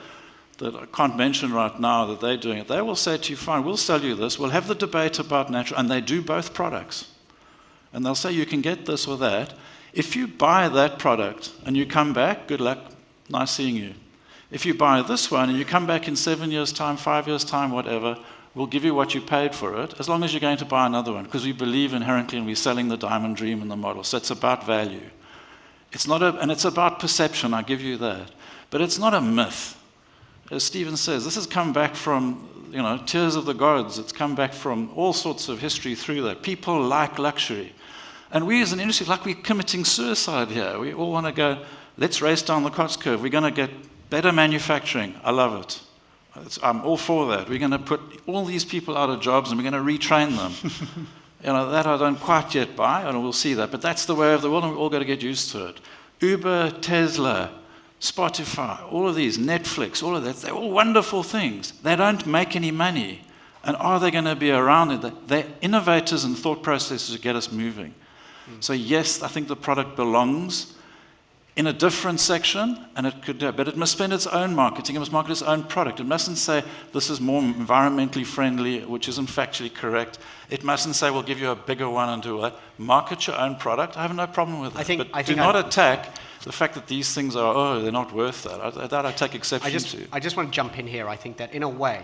Speaker 4: that I can't mention right now that they're doing it. They will say to you, fine, we'll sell you this. We'll have the debate about natural. And they do both products. And they'll say you can get this or that. If you buy that product and you come back, good luck, nice seeing you. If you buy this one and you come back in 7 years' time, 5 years' time, whatever, we'll give you what you paid for it, as long as you're going to buy another one, because we believe inherently and we're selling the diamond dream and the model. So it's about value. And it's about perception, I give you that. But it's not a myth. As Stephen says, this has come back from, tears of the gods. It's come back from all sorts of history through that. People like luxury. And we as an industry, like we're committing suicide here. We all want to go, let's race down the cost curve. We're going to get better manufacturing. I love it. I'm all for that. We're going to put all these people out of jobs and we're going to retrain them. That I don't quite yet buy, and we'll see that. But that's the way of the world, and we've all got to get used to it. Uber, Tesla, Spotify, all of these, Netflix, all of that, they're all wonderful things. They don't make any money. And are they going to be around it? They're innovators and thought processes to get us moving. So yes, I think the product belongs in a different section, and but it must spend its own marketing. It must market its own product. It mustn't say this is more environmentally friendly, which isn't factually correct. It mustn't say we'll give you a bigger one and do it. Market your own product. I have no problem with that. But do not attack the fact that these things they're not worth that. That I take exception to.
Speaker 1: I just want to jump in here. I think that in a way,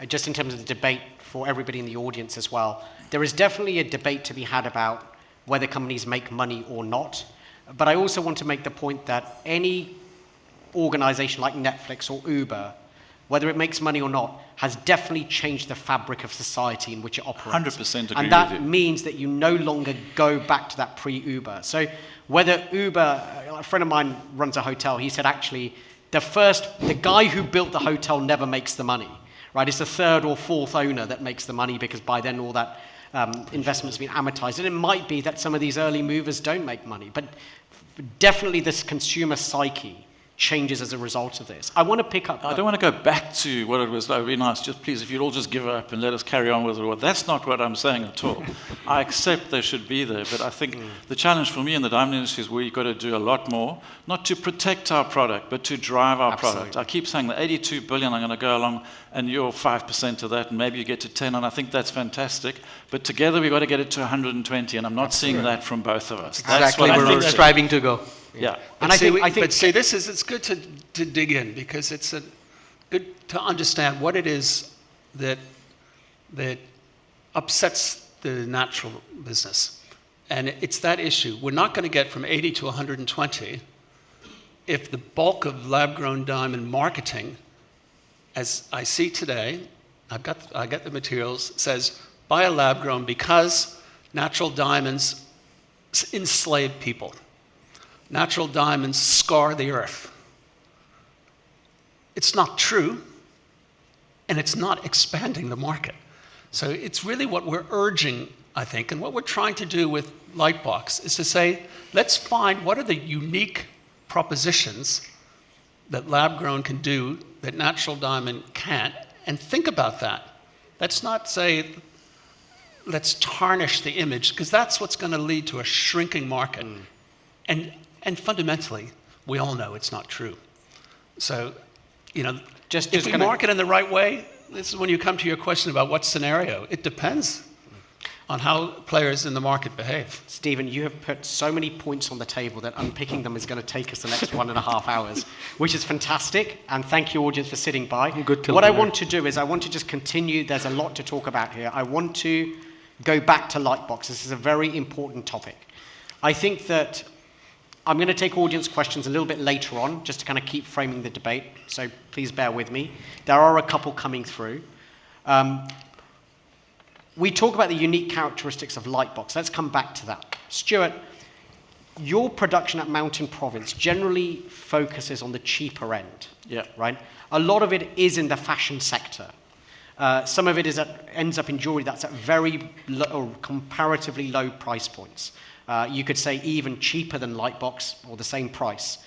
Speaker 1: just in terms of the debate for everybody in the audience as well, there is definitely a debate to be had about whether companies make money or not. But I also want to make the point that any organization like Netflix or Uber, whether it makes money or not, has definitely changed the fabric of society in which it operates.
Speaker 4: 100% agree
Speaker 1: and that
Speaker 4: with you.
Speaker 1: means that you no longer go back to that pre-Uber. So whether Uber, a friend of mine runs a hotel, he said actually the guy who built the hotel never makes the money, right? It's the third or fourth owner that makes the money because by then all that investment's been amortized. And it might be that some of these early movers don't make money, but definitely this consumer psyche changes as a result of this. I want to pick up...
Speaker 4: I don't want to go back to what it was. That would be nice. Just please, if you'd all just give up and let us carry on with it. That's not what I'm saying at all. I accept they should be there, but I think the challenge for me in the diamond industry is we've got to do a lot more, not to protect our product, but to drive our product. I keep saying the 82 billion, I'm going to go along, and you're 5% of that, and maybe you get to 10, and I think that's fantastic. But together we've got to get it to 120, and I'm not seeing that from both of us.
Speaker 2: That's exactly where we're striving to go.
Speaker 4: Yeah.
Speaker 3: And I think it's good to dig in because it's good to understand what it is that upsets the natural business. And it's that issue. We're not going to get from 80 to 120 if the bulk of lab-grown diamond marketing, as I see today, I get the materials, says buy a lab-grown because natural diamonds enslave people. Natural diamonds scar the earth. It's not true, and it's not expanding the market. So it's really what we're urging, I think, and what we're trying to do with Lightbox is to say, let's find what are the unique propositions that lab-grown can do that natural diamond can't, and think about that. Let's not say, let's tarnish the image, because that's what's going to lead to a shrinking market. And fundamentally, we all know it's not true. So, if we market in the right way, this is when you come to your question about what scenario. It depends on how players in the market behave.
Speaker 1: Stephen, you have put so many points on the table that unpicking them is going to take us the next 1.5 hours, which is fantastic. And thank you, audience, for sitting by. What I want to do is I want to just continue. There's a lot to talk about here. I want to go back to Lightbox. This is a very important topic. I think that I'm going to take audience questions a little bit later on, just to kind of keep framing the debate, so please bear with me. There are a couple coming through. we talk about the unique characteristics of Lightbox. Let's come back to that. Stuart, your production at Mountain Province generally focuses on the cheaper end,
Speaker 4: Yeah.
Speaker 1: right? A lot of it is in the fashion sector. Some of it ends up in jewelry that's at very low, or comparatively low price points. You could say even cheaper than Lightbox or the same price.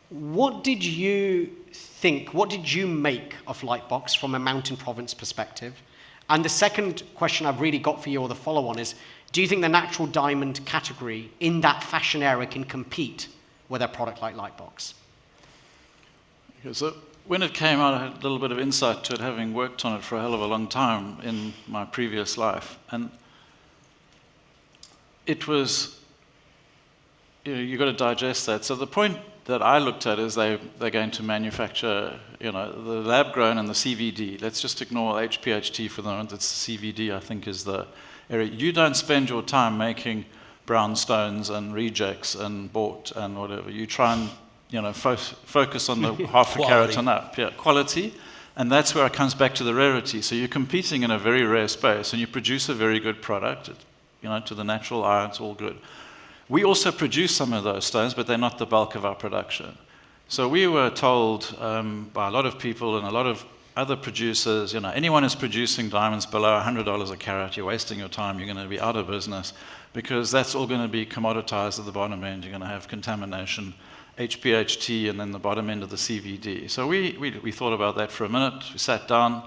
Speaker 1: What did you think, what did you make of Lightbox from a Mountain Province perspective? And the second question I've really got for you, or the follow-on, is do you think the natural diamond category in that fashion area can compete with a product like Lightbox?
Speaker 4: Okay, so when it came out, I had a little bit of insight to it, having worked on it for a hell of a long time in my previous life. And it was, you've got to digest that. So the point that I looked at is they're going to manufacture, the lab grown and the CVD. Let's just ignore HPHT for the moment. It's CVD, I think, is the area. You don't spend your time making brownstones and rejects and bought and whatever. You try and focus on the half a carat and up. Yeah, quality. And that's where it comes back to the rarity. So you're competing in a very rare space and you produce a very good product. To the natural eye, it's all good. We also produce some of those stones, but they're not the bulk of our production. So we were told by a lot of people and a lot of other producers, anyone who's producing diamonds below $100 a carat, you're wasting your time, you're going to be out of business, because that's all going to be commoditized at the bottom end. You're going to have contamination, HPHT, and then the bottom end of the CVD. So we thought about that for a minute. We sat down,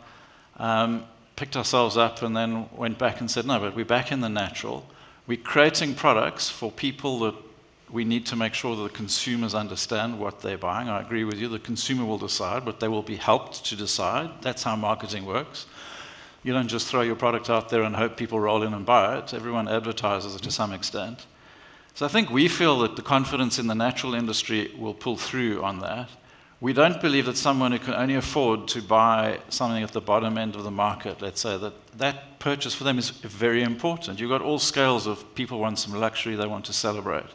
Speaker 4: picked ourselves up, and then went back and said, no, but we're back in the natural. We're creating products for people that we need to make sure that the consumers understand what they're buying. I agree with you, the consumer will decide, but they will be helped to decide. That's how marketing works. You don't just throw your product out there and hope people roll in and buy it. Everyone advertises it to some extent. So I think we feel that the confidence in the natural industry will pull through on that. We don't believe that someone who can only afford to buy something at the bottom end of the market, let's say, that purchase for them is very important. You've got all scales of people want some luxury, they want to celebrate.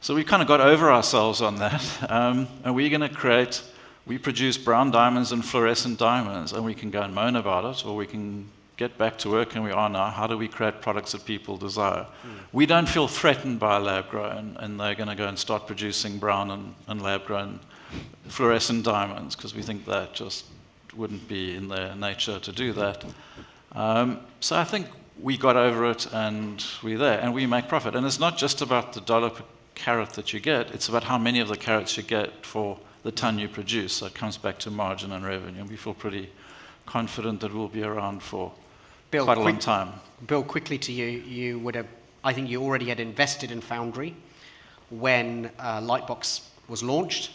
Speaker 4: So we kind of got over ourselves on that, and we're going to we produce brown diamonds and fluorescent diamonds, and we can go and moan about it, or we can get back to work, and we are now. How do we create products that people desire? We don't feel threatened by lab-grown, and they're going to go and start producing brown and lab-grown fluorescent diamonds, because we think that just wouldn't be in their nature to do that. So I think we got over it, and we're there, and we make profit. And it's not just about the dollar per carat that you get, it's about how many of the carats you get for the ton you produce. So it comes back to margin and revenue, and we feel pretty confident that we'll be around for quite a long time.
Speaker 1: Bill, quickly to you, I think you already had invested in Foundry when Lightbox was launched.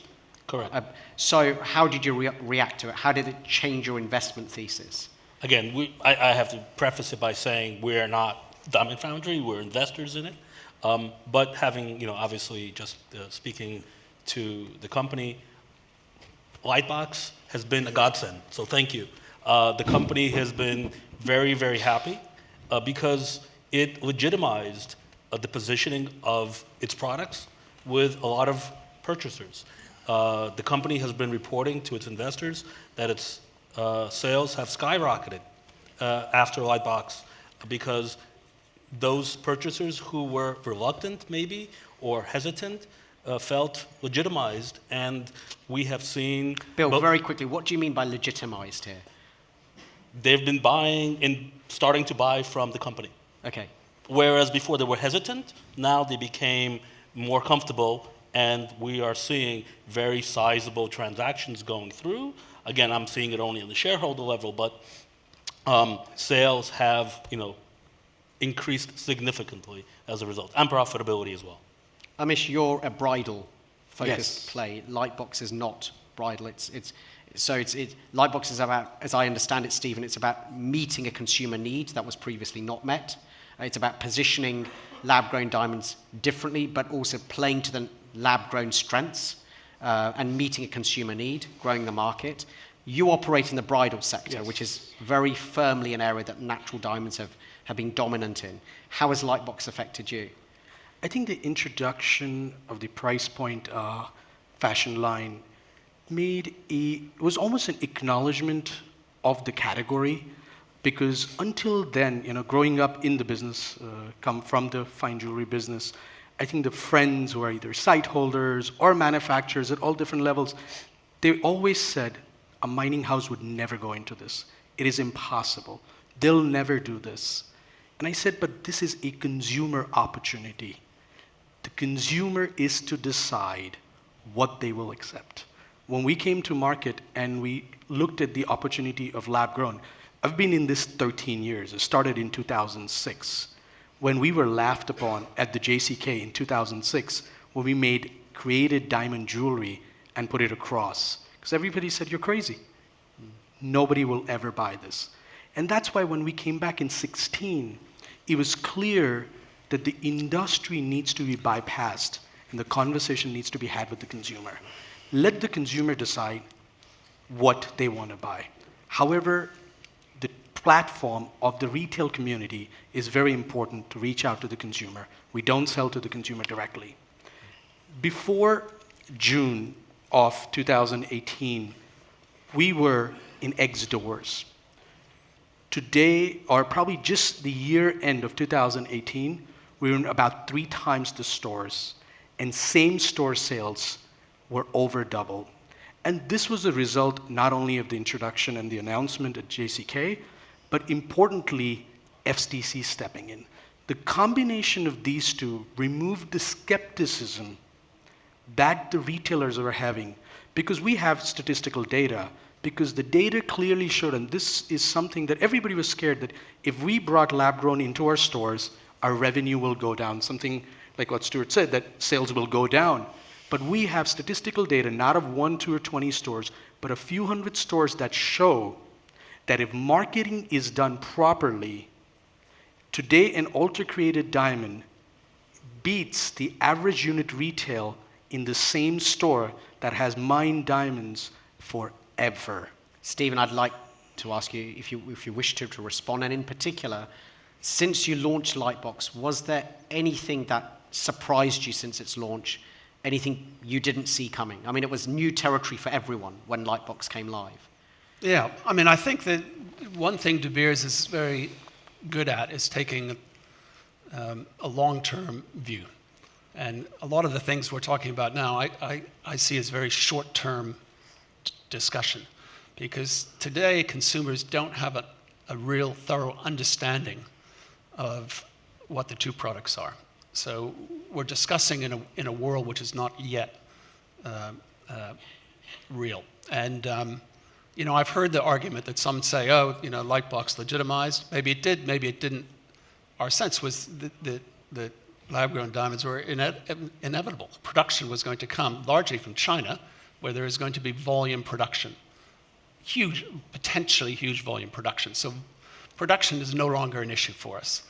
Speaker 5: Correct.
Speaker 1: So how did you react to it? How did it change your investment thesis?
Speaker 5: Again, I have to preface it by saying we're not Diamond Foundry, we're investors in it. But having, obviously just speaking to the company, Lightbox has been a godsend, so thank you. The company has been very, very happy because it legitimized the positioning of its products with a lot of purchasers. The company has been reporting to its investors that its sales have skyrocketed after Lightbox because those purchasers who were reluctant maybe or hesitant felt legitimized, and we have seen...
Speaker 1: Bill, very quickly, what do you mean by legitimized here?
Speaker 5: They've been buying and starting to buy from the company.
Speaker 1: Okay.
Speaker 5: Whereas before they were hesitant, now they became more comfortable, and we are seeing very sizable transactions going through. Again, I'm seeing it only on the shareholder level, but sales have, increased significantally as a result, and profitability as well.
Speaker 1: Amish, you're a bridal-focused
Speaker 2: Yes.
Speaker 1: play. Lightbox is not bridal. Lightbox is about, as I understand it, Stephen, it's about meeting a consumer need that was previously not met. It's about positioning lab-grown diamonds differently, but also playing to the lab-grown strengths and meeting a consumer need, growing the market. You operate in the bridal sector,
Speaker 2: Yes.
Speaker 1: which is very firmly an area that natural diamonds have been dominant in. How has Lightbox affected you?
Speaker 2: I think the introduction of the price point fashion line was almost an acknowledgement of the category Because until then, growing up in the business, come from the fine jewelry business, I think the friends who are either site holders or manufacturers at all different levels, they always said a mining house would never go into this. It is impossible. They'll never do this. And I said, but this is a consumer opportunity. The consumer is to decide what they will accept. When we came to market and we looked at the opportunity of lab grown, I've been in this 13 years. It started in 2006. When we were laughed upon at the JCK in 2006, when we created diamond jewelry and put it across. Because everybody said, you're crazy. Nobody will ever buy this. And that's why when we came back in 16, it was clear that the industry needs to be bypassed and the conversation needs to be had with the consumer. Let the consumer decide what they want to buy. However, the platform of the retail community is very important to reach out to the consumer. We don't sell to the consumer directly. Before June of 2018, we were in X doors. Today, or probably just the year end of 2018, we were in about 3 times the stores, and same store sales were over double. And this was a result not only of the introduction and the announcement at JCK, but importantly, FTC stepping in. The combination of these two removed the skepticism that the retailers were having, because we have statistical data, because the data clearly showed, and this is something that everybody was scared, that if we brought lab-grown into our stores, our revenue will go down, something like what Stuart said, that sales will go down. But we have statistical data, not of 1, 2, or 20 stores, but a few hundred stores that show that if marketing is done properly, today an ALTR-created diamond beats the average unit retail in the same store that has mined diamonds forever.
Speaker 1: Stephen, I'd like to ask you if you wish to respond, and in particular, since you launched Lightbox, was there anything that surprised you since its launch? Anything you didn't see coming? I mean, it was new territory for everyone when Lightbox came live.
Speaker 3: Yeah, I mean, I think that one thing De Beers is very good at is taking a long-term view. And a lot of the things we're talking about now, I see as very short-term discussion. Because today, consumers don't have a real thorough understanding of what the two products are. So we're discussing in a world which is not yet real. And I've heard the argument that some say, Lightbox legitimized. Maybe it did, maybe it didn't. Our sense was that lab-grown diamonds were inevitable. Production was going to come largely from China, where there is going to be volume production. Huge, potentially huge volume production. So production is no longer an issue for us.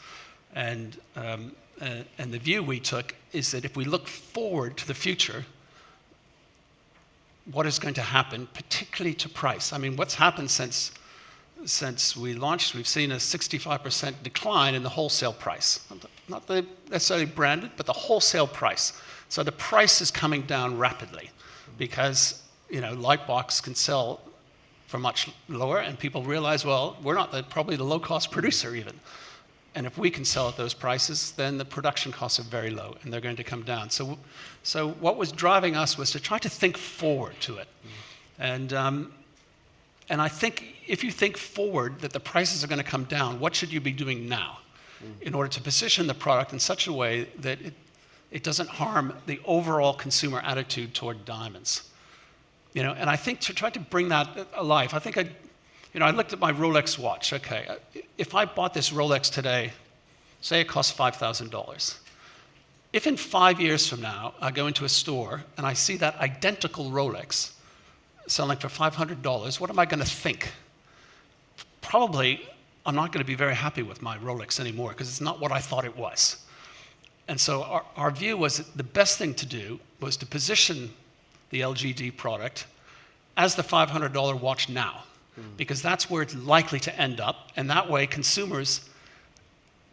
Speaker 3: And the view we took is that if we look forward to the future, what is going to happen, particularly to price? I mean, what's happened since we launched? We've seen a 65% decline in the wholesale price. Not necessarily branded, but the wholesale price. So the price is coming down rapidly because, Lightbox can sell for much lower, and people realize, well, we're not probably the low-cost producer even. And if we can sell at those prices, then the production costs are very low, and they're going to come down. So what was driving us was to try to think forward to it. And I think if you think forward that the prices are going to come down, what should you be doing now in order to position the product in such a way that it doesn't harm the overall consumer attitude toward diamonds? And I think to try to bring that alive, I think I looked at my Rolex watch. Okay, if I bought this Rolex today, say it costs $5,000. If in 5 years from now, I go into a store and I see that identical Rolex selling for $500, what am I going to think? Probably, I'm not going to be very happy with my Rolex anymore because it's not what I thought it was. And so our view was that the best thing to do was to position the LGD product as the $500 watch now. Because that's where it's likely to end up. And that way, consumers,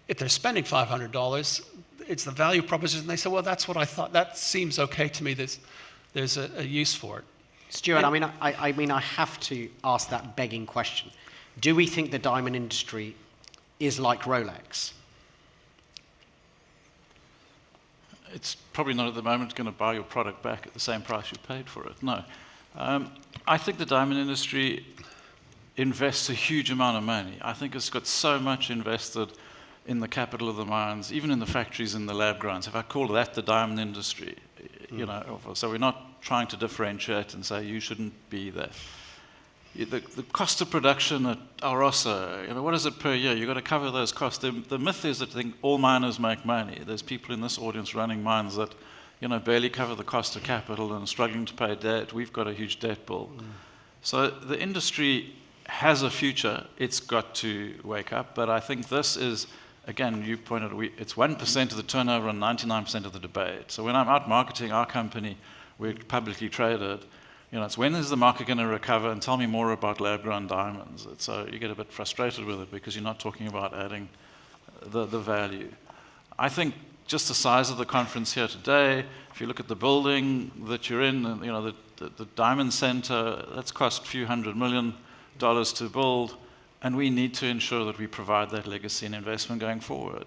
Speaker 3: if they're spending $500, it's the value proposition. They say, well, that's what I thought. That seems okay to me. There's a use for it.
Speaker 1: Stuart, I have to ask that begging question. do we think the diamond industry is like Rolex?
Speaker 4: It's probably not at the moment going to buy your product back at the same price you paid for it, no. I think the diamond industry invests a huge amount of money. I think it's got so much invested in the capital of the mines, even in the factories and the lab grounds. If I call that the diamond industry, you know, so we're not trying to differentiate and say you shouldn't be there. The cost of production at Alrosa, you know, what is it per year? You've got to cover those costs. The myth is that I think all miners make money. There's people in this audience running mines that, you know, barely cover the cost of capital and struggling to pay debt. We've got a huge debt bill. So the industry has a future. It's got to wake up. But I think this is, again, you pointed out, it's 1% of the turnover and 99% of the debate. So when I'm out marketing our company, we're publicly traded. You know, it's when is the market going to recover, and tell me more about lab-grown diamonds. So you get a bit frustrated with it because you're not talking about adding the value. I think just the size of the conference here today, if you look at the building that you're in, and, you know, the Diamond Center, that's cost a few $100 million to build, and we need to ensure that we provide that legacy and investment going forward.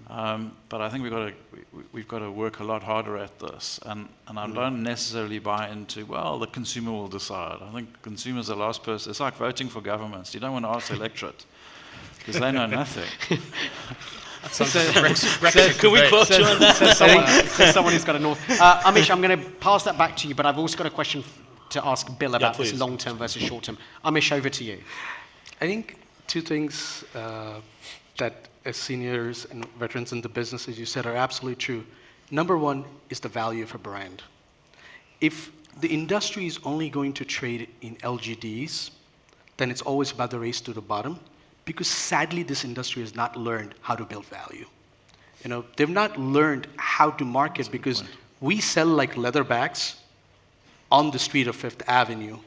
Speaker 4: But I think we've got to work a lot harder at this, and I don't necessarily buy into, well, the consumer will decide. I think consumers are the last person. It's like voting for governments. You don't want to ask the electorate because they know nothing.
Speaker 5: Can we quote you on that?
Speaker 1: Says someone who's got a north. Amish, I'm going to pass that back to you, but I've also got a question to ask Bill about this long-term versus short-term. Amish, over to you.
Speaker 2: I think two things that as seniors and veterans in the business, as you said, are absolutely true. Number one is the value of a brand. If the industry is only going to trade in LGDs, then it's always about the race to the bottom, because sadly this industry has not learned how to build value. You know, they've not learned how to market, because we sell like leather bags on the street of Fifth Avenue,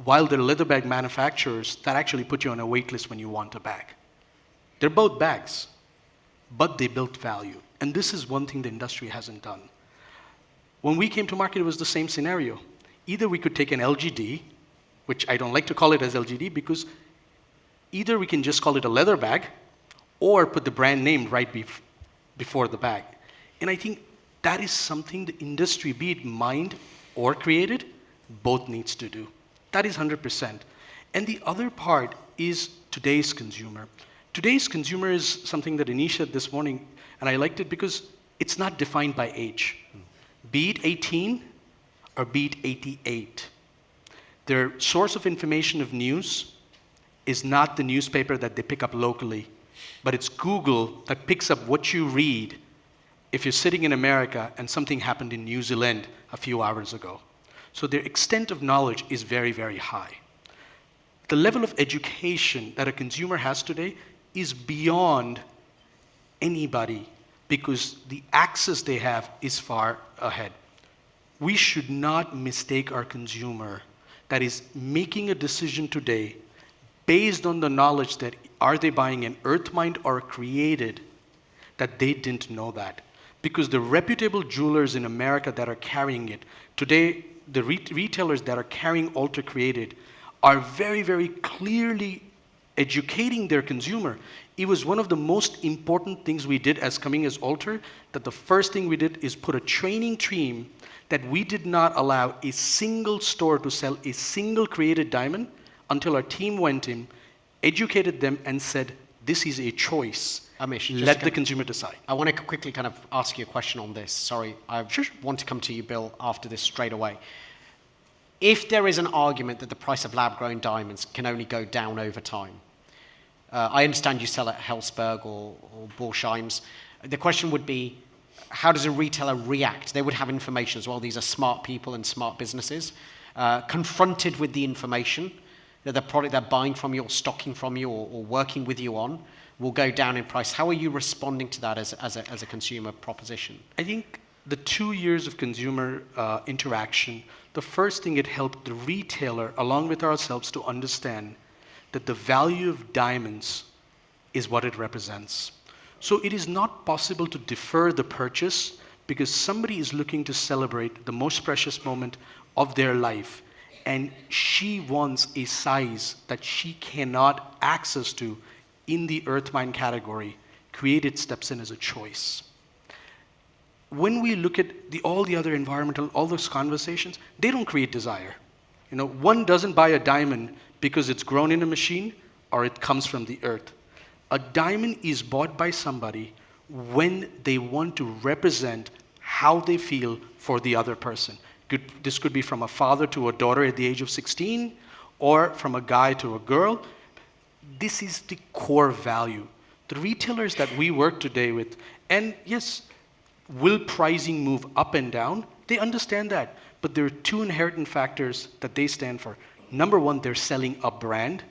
Speaker 2: while they're leather bag manufacturers that actually put you on a wait list when you want a bag. They're both bags, but they built value. And this is one thing the industry hasn't done. When we came to market, it was the same scenario. Either we could take an LGD, which I don't like to call it as LGD, because either we can just call it a leather bag, or put the brand name right before the bag. And I think that is something the industry, be it mined or created, both needs to do. That is 100%. And the other part is today's consumer. Today's consumer is something that Anish said this morning, and I liked it because it's not defined by age. Be it 18 or be it 88. Their source of information of news is not the newspaper that they pick up locally, but it's Google that picks up what you read if you're sitting in America and something happened in New Zealand a few hours ago. So their extent of knowledge is very, very high. The level of education that a consumer has today is beyond anybody, because the access they have is far ahead. We should not mistake our consumer that is making a decision today based on the knowledge that are they buying an earth mined or created, that they didn't know that. Because the reputable jewelers in America that are carrying it, today the retailers that are carrying ALTR created are very, very clearly educating their consumer. It was one of the most important things we did as coming as ALTR, that the first thing we did is put a training team that we did not allow a single store to sell a single created diamond until our team went in, educated them, and said, this is a choice.
Speaker 1: Amish,
Speaker 2: let the consumer decide.
Speaker 1: I want to quickly kind of ask you a question on this. Sorry, I want to come to you, Bill, after this straight away. If there is an argument that the price of lab-grown diamonds can only go down over time, I understand you sell at Hellsberg or Borsheims. The question would be, how does a retailer react? They would have information as well. These are smart people and smart businesses. Confronted with the information that the product they're buying from you or stocking from you or working with you on will go down in price. How are you responding to that as a consumer proposition?
Speaker 2: I think the 2 years of consumer interaction, the first thing it helped the retailer, along with ourselves, to understand that the value of diamonds is what it represents. So it is not possible to defer the purchase, because somebody is looking to celebrate the most precious moment of their life. and she wants a size that she cannot access to in the earth mine category, Created steps in as a choice. When we look at all the other environmental, all those conversations, they don't create desire. One doesn't buy a diamond because it's grown in a machine or it comes from the earth. A diamond is bought by somebody when they want to represent how they feel for the other person. This could be from a father to a daughter at the age of 16, or from a guy to a girl. This is the core value. The retailers that we work today with, and yes, will pricing move up and down? They understand that. But there are two inherent factors that they stand for. Number one, they're selling a brand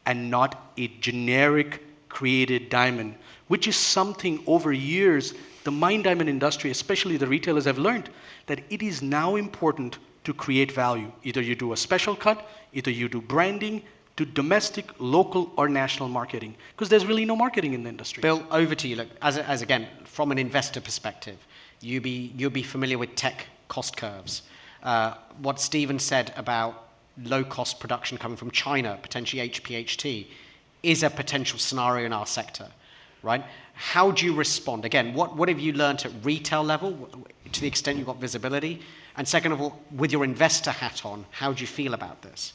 Speaker 2: and not a generic created diamond, which is something over years the mine diamond industry, especially the retailers, have learned that it is now important to create value. Either you do a special cut, either you do branding, do domestic, local, or national marketing, because there's really no marketing in the industry.
Speaker 1: Bill, over to you. Look, as again, from an investor perspective, you'll be familiar with tech cost curves. What Stephen said about low-cost production coming from China, potentially HPHT, is a potential scenario in our sector, right? How do you respond? Again, what have you learned at retail level, to the extent you've got visibility? And second of all, with your investor hat on, how do you feel about this?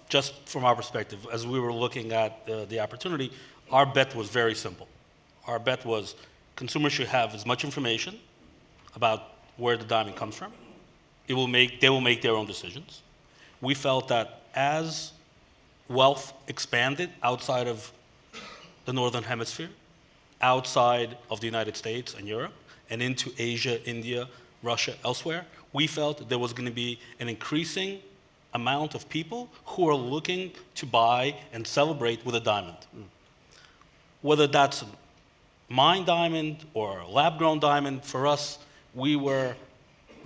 Speaker 5: Just from our perspective, as we were looking at the opportunity, our bet was very simple. Our bet was consumers should have as much information about where the diamond comes from. They will make their own decisions. We felt that as wealth expanded outside of the Northern Hemisphere, outside of the United States and Europe, and into Asia, India, Russia, elsewhere, we felt there was going to be an increasing amount of people who are looking to buy and celebrate with a diamond. Whether that's a mine diamond or a lab-grown diamond, for us, we were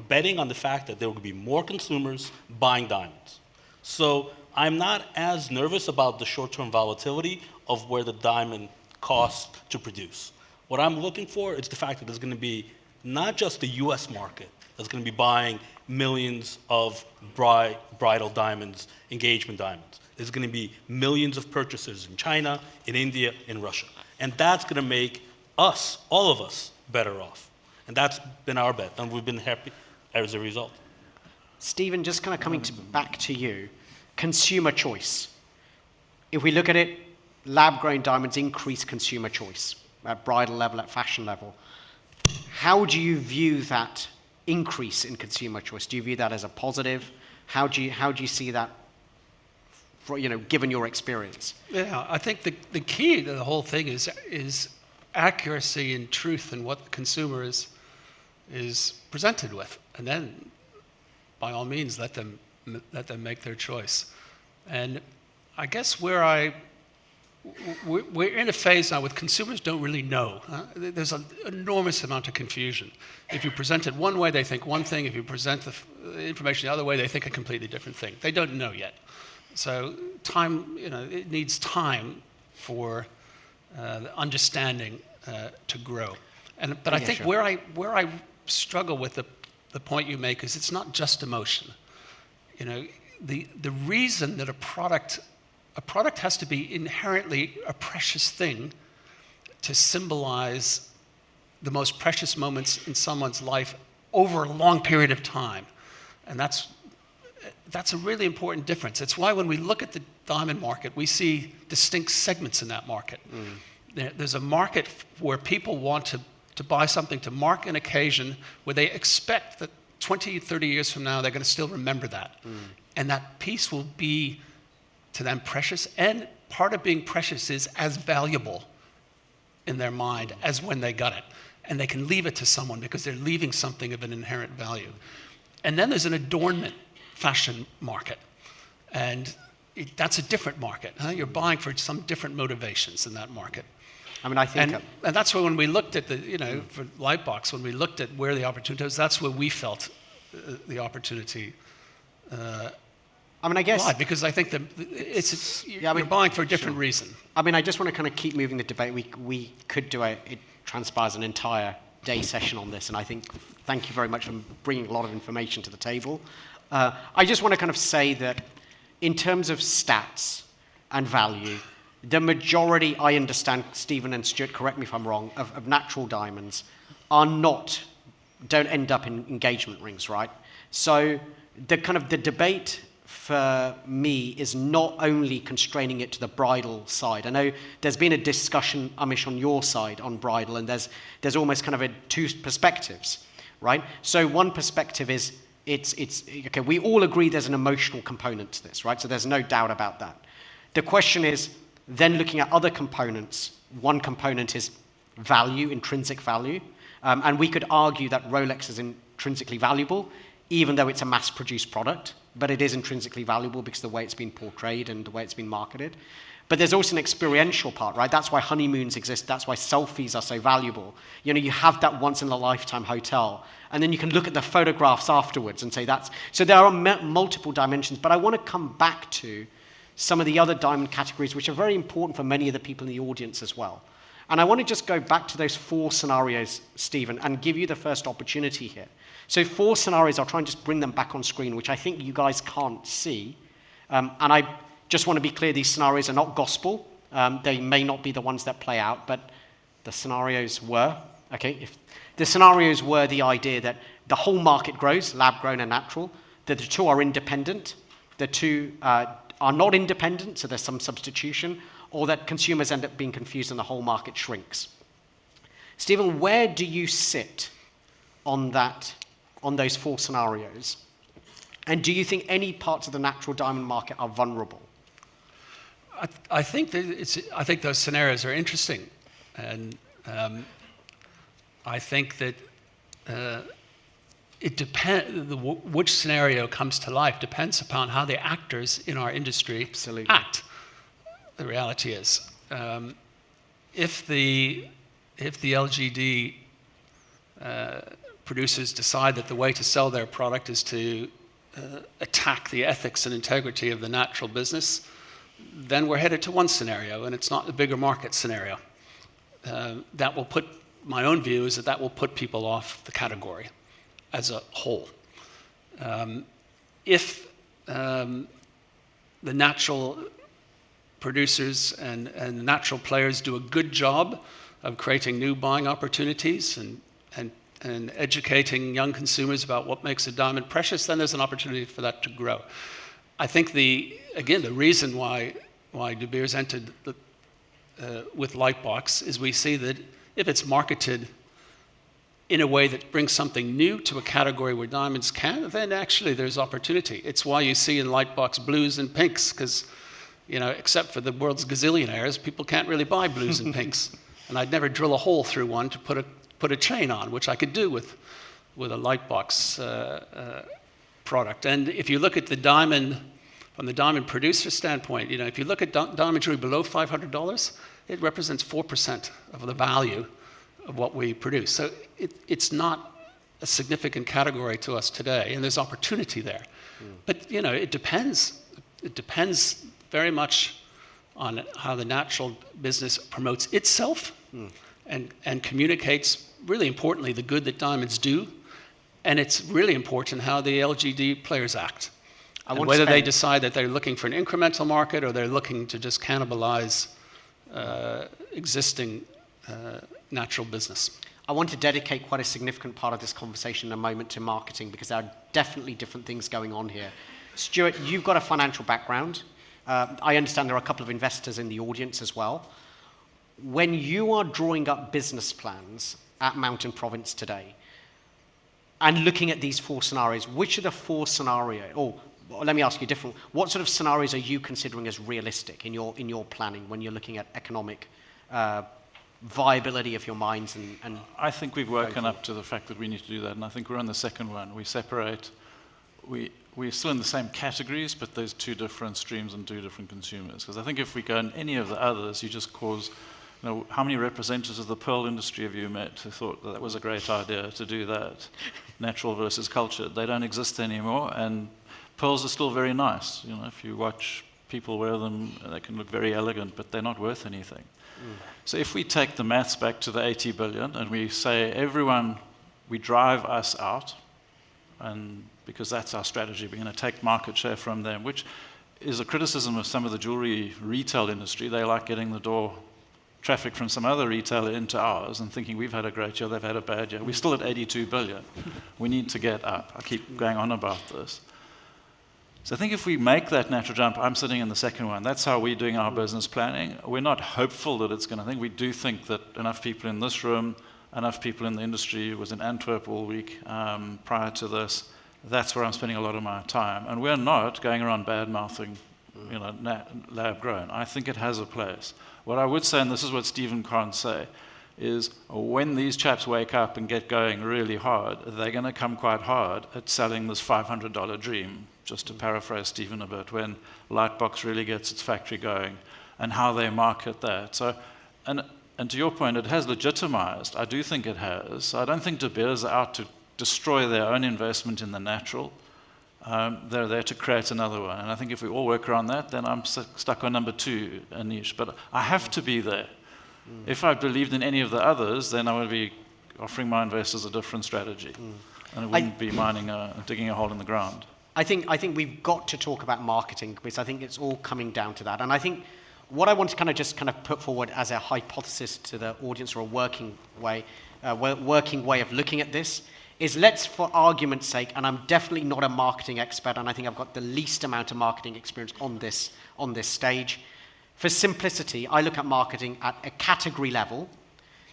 Speaker 5: betting on the fact that there would be more consumers buying diamonds. So I'm not as nervous about the short-term volatility of where the diamond costs to produce. What I'm looking for is the fact that there's going to be not just the US market that's going to be buying millions of bridal diamonds, engagement diamonds. There's going to be millions of purchases in China, in India, in Russia. And that's going to make us, all of us, better off. And that's been our bet, and we've been happy as a result.
Speaker 1: Stephen, just kind of coming back to you, consumer choice. If we look at it, lab-grown diamonds increase consumer choice at bridal level, at fashion level. How do you view that increase in consumer choice? Do you view that as a positive? How do you see that, given your experience?
Speaker 3: Yeah, I think the key to the whole thing is accuracy and truth in what the consumer is presented with, and then, by all means, let them make their choice. And I guess we're in a phase now with consumers don't really know. There's an enormous amount of confusion. If you present it one way, they think one thing. If you present the information the other way, they think a completely different thing. They don't know yet. So time, it needs time for the understanding to grow. But I think
Speaker 1: sure.
Speaker 3: where I struggle with the point you make is it's not just emotion. The reason that a product has to be inherently a precious thing to symbolize the most precious moments in someone's life over a long period of time. And that's a really important difference. It's why when we look at the diamond market, we see distinct segments in that market. There's a market where people want to buy something to mark an occasion where they expect that 20, 30 years from now, they're going to still remember that. And that piece will be, to them, precious. And part of being precious is as valuable in their mind as when they got it. And they can leave it to someone because they're leaving something of an inherent value. And then there's an adornment fashion market. And that's a different market. You're buying for some different motivations in that market.
Speaker 1: I mean, I think...
Speaker 3: And that's where when we looked at for Lightbox, when we looked at where the opportunity was, that's where we felt the opportunity
Speaker 1: I guess...
Speaker 3: Why? Because I think that you're buying for a different reason.
Speaker 1: I just want to kind of keep moving the debate. We could do it transpires an entire day session on this, and I think thank you very much for bringing a lot of information to the table. I just want to kind of say that in terms of stats and value, the majority, I understand, Stephen and Stuart, correct me if I'm wrong, of natural diamonds don't end up in engagement rings, right? So the debate for me is not only constraining it to the bridal side. I know there's been a discussion, Amish, on your side on bridal, and there's almost kind of two perspectives, right? So one perspective is it's okay, we all agree there's an emotional component to this, right? So there's no doubt about that. The question is then looking at other components. One component is value, intrinsic value, and we could argue that Rolex is intrinsically valuable, even though it's a mass-produced product, but it is intrinsically valuable because of the way it's been portrayed and the way it's been marketed. But there's also an experiential part, right? That's why honeymoons exist. That's why selfies are so valuable. You know, you have that once-in-a-lifetime hotel, and then you can look at the photographs afterwards and say that's... So there are multiple dimensions, but I want to come back to some of the other diamond categories, which are very important for many of the people in the audience as well. And I want to just go back to those 4 scenarios, Stephen, and give you the first opportunity here. So 4 scenarios, I'll try and just bring them back on screen, which I think you guys can't see. And I just want to be clear, these scenarios are not gospel. They may not be the ones that play out, but the scenarios were, okay? If the scenarios were the idea that the whole market grows, lab-grown and natural, that the 2 are independent, the 2 are not independent, so there's some substitution, or that consumers end up being confused and the whole market shrinks. Stephen, where do you sit on those 4 scenarios? And do you think any parts of the natural diamond market are vulnerable?
Speaker 3: I think those scenarios are interesting, and I think that it depends. Which scenario comes to life depends upon how the actors in our industry act. The reality is, if the LGD producers decide that the way to sell their product is to attack the ethics and integrity of the natural business, then we're headed to one scenario, and it's not the bigger market scenario. My own view is that will put people off the category as a whole. If the natural producers and natural players do a good job of creating new buying opportunities and educating young consumers about what makes a diamond precious, then there's an opportunity for that to grow. I think the reason why De Beers entered with Lightbox is we see that if it's marketed in a way that brings something new to a category where diamonds can, then actually there's opportunity. It's why you see in Lightbox blues and pinks, because, you know, except for the world's gazillionaires, people can't really buy blues and pinks. And I'd never drill a hole through one to put a chain on, which I could do with a Lightbox product. And if you look at the diamond, from the diamond producer standpoint, you know, if you look at diamond jewelry below $500, it represents 4% of the value of what we produce. So it's not a significant category to us today, and there's opportunity there. But, you know, it depends. It depends very much on how the natural business promotes itself and communicates, really importantly, the good that diamonds do. And it's really important how the LGD players act. And whether they decide that they're looking for an incremental market or they're looking to just cannibalize existing natural business.
Speaker 1: I want to dedicate quite a significant part of this conversation in a moment to marketing, because there are definitely different things going on here. Stuart, you've got a financial background. I understand there are a couple of investors in the audience as well. When you are drawing up business plans at Mountain Province today, and looking at these 4 scenarios, which are the 4 scenarios, or let me ask you different, what sort of scenarios are you considering as realistic in your planning when you're looking at economic viability of your mines? And
Speaker 4: I think we've woken up to the fact that we need to do that, and I think we're on the second one. We separate, we're still in the same categories, but there's 2 different streams and 2 different consumers. Because I think if we go in any of the others, you just cause, you know, how many representatives of the pearl industry have you met who thought that was a great idea to do that? Natural versus cultured. They don't exist anymore, and pearls are still very nice. You know, if you watch people wear them, they can look very elegant, but they're not worth anything. So if we take the maths back to the 80 billion and we say everyone, we drive us out, and because that's our strategy. We're going to take market share from them, which is a criticism of some of the jewelry retail industry. They like getting the door traffic from some other retailer into ours and thinking we've had a great year, they've had a bad year. We're still at 82 billion. We need to get up. I keep going on about this. So I think if we make that natural jump, I'm sitting in the second one. That's how we're doing our business planning. We're not hopeful that it's going to think. We do think that enough people in this room, enough people in the industry, was in Antwerp all week prior to this. That's where I'm spending a lot of my time. And we're not going around bad-mouthing, lab grown. I think it has a place. What I would say, and this is what Stephen can't say, is when these chaps wake up and get going really hard, they're going to come quite hard at selling this $500 dream, just to paraphrase Stephen a bit, when Lightbox really gets its factory going, and how they market that. So, and to your point, it has legitimized. I do think it has. I don't think De Beers are out to destroy their own investment in the natural. They're there to create another one. And I think if we all work around that, then I'm stuck on number 2, Anish. But I have to be there. If I believed in any of the others, then I would be offering my investors a different strategy. And it wouldn't be digging a hole in the ground.
Speaker 1: I think we've got to talk about marketing, because I think it's all coming down to that. And I think what I want to kind of put forward as a hypothesis to the audience, or a working way of looking at this, is, let's, for argument's sake, and I'm definitely not a marketing expert, and I think I've got the least amount of marketing experience on this stage. For simplicity, I look at marketing at a category level.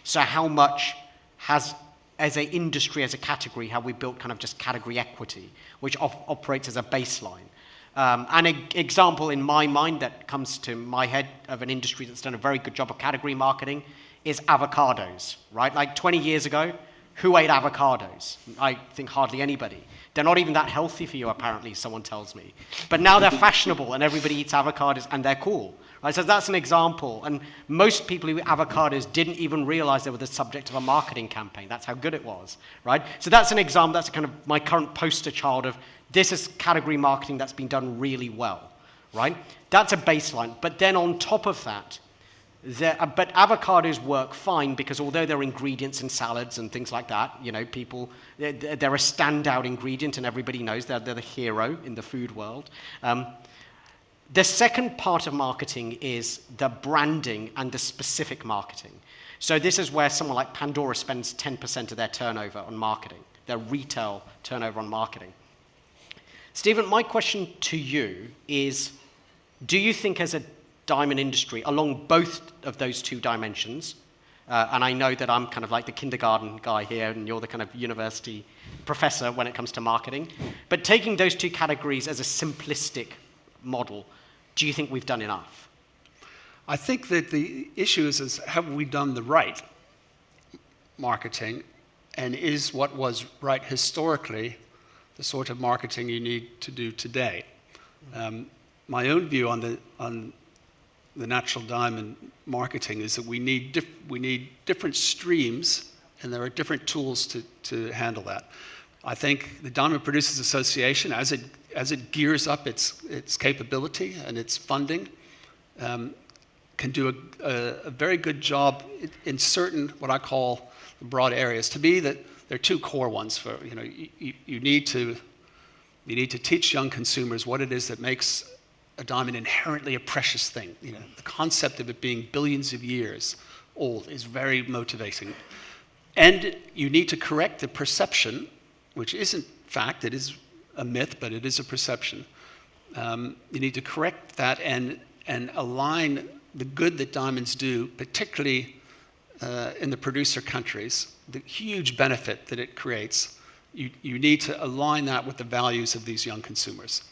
Speaker 1: So how much has, as an industry, as a category, have we built kind of just category equity, which operates as a baseline. An example in my mind that comes to my head of an industry that's done a very good job of category marketing is avocados, right? Like 20 years ago, who ate avocados? I think hardly anybody. They're not even that healthy for you, apparently, someone tells me. But now they're fashionable, and everybody eats avocados, and they're cool. Right? So that's an example. And most people who eat avocados didn't even realize they were the subject of a marketing campaign. That's how good it was, right? So that's an example. That's kind of my current poster child of this is category marketing that's been done really well, right? That's a baseline. But then on top of that, but avocados work fine, because although they're ingredients in salads and things like that, they're a standout ingredient, and everybody knows they're the hero in the food world. The second part of marketing is the branding and the specific marketing. So this is where someone like Pandora spends 10% of their turnover on marketing, their retail turnover on marketing. Stephen, my question to you is, do you think as a diamond industry, along both of those two dimensions, and I know that I'm kind of like the kindergarten guy here, and you're the kind of university professor when it comes to marketing, but taking those two categories as a simplistic model, do you think we've done enough?
Speaker 3: I think that the issue is have we done the right marketing, and is what was right historically the sort of marketing you need to do today? My own view on the natural diamond marketing is that we need different streams, and there are different tools to handle that. I think the Diamond Producers Association, as it gears up its capability and its funding, can do a very good job in certain, what I call, broad areas. To me, that there are two core ones. For you need to teach young consumers what it is that makes a diamond inherently a precious thing. The concept of it being billions of years old is very motivating. And you need to correct the perception, which isn't fact, it is a myth, but it is a perception. You need to correct that and align the good that diamonds do, particularly in the producer countries, the huge benefit that it creates. You need to align that with the values of these young consumers.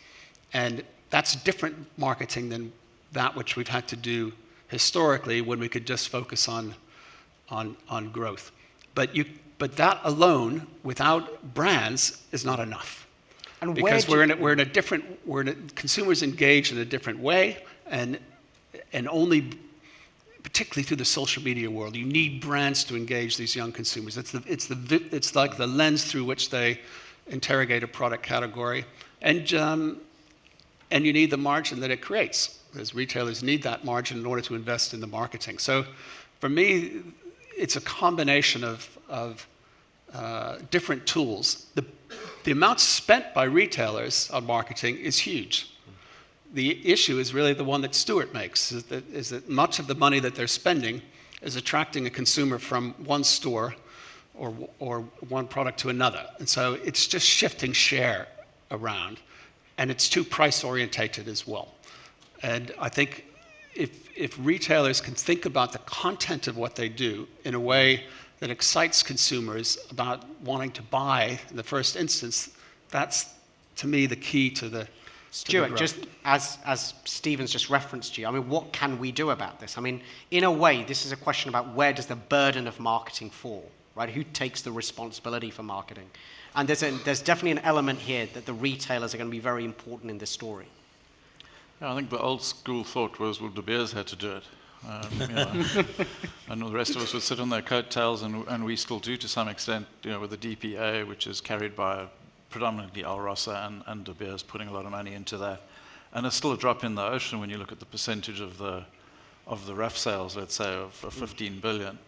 Speaker 3: And that's different marketing than that which we've had to do historically, when we could just focus on growth. But that alone, without brands, is not enough. And because consumers engage in a different way, and only, particularly through the social media world, you need brands to engage these young consumers. It's like the lens through which they interrogate a product category, and you need the margin that it creates, because retailers need that margin in order to invest in the marketing. So, for me, it's a combination of different tools. the amount spent by retailers on marketing is huge. The issue is really the one that Stuart makes, is that much of the money that they're spending is attracting a consumer from one store or one product to another. And so it's just shifting share around, and it's too price orientated as well. And I think if retailers can think about the content of what they do in a way that excites consumers about wanting to buy in the first instance, that's, to me, the key to the
Speaker 1: Stuart, just as Stephen's just referenced you, I mean, what can we do about this? I mean, in a way, this is a question about where does the burden of marketing fall, right? Who takes the responsibility for marketing? And there's definitely an element here that the retailers are going to be very important in this story.
Speaker 4: Yeah, I think the old school thought was, well, De Beers had to do it. And the rest of us would sit on their coattails, and we still do to some extent, with the DPA, which is carried by predominantly Al Rosa and De Beers, putting a lot of money into that. And it's still a drop in the ocean when you look at the percentage of the rough sales, let's say, of 15 billion.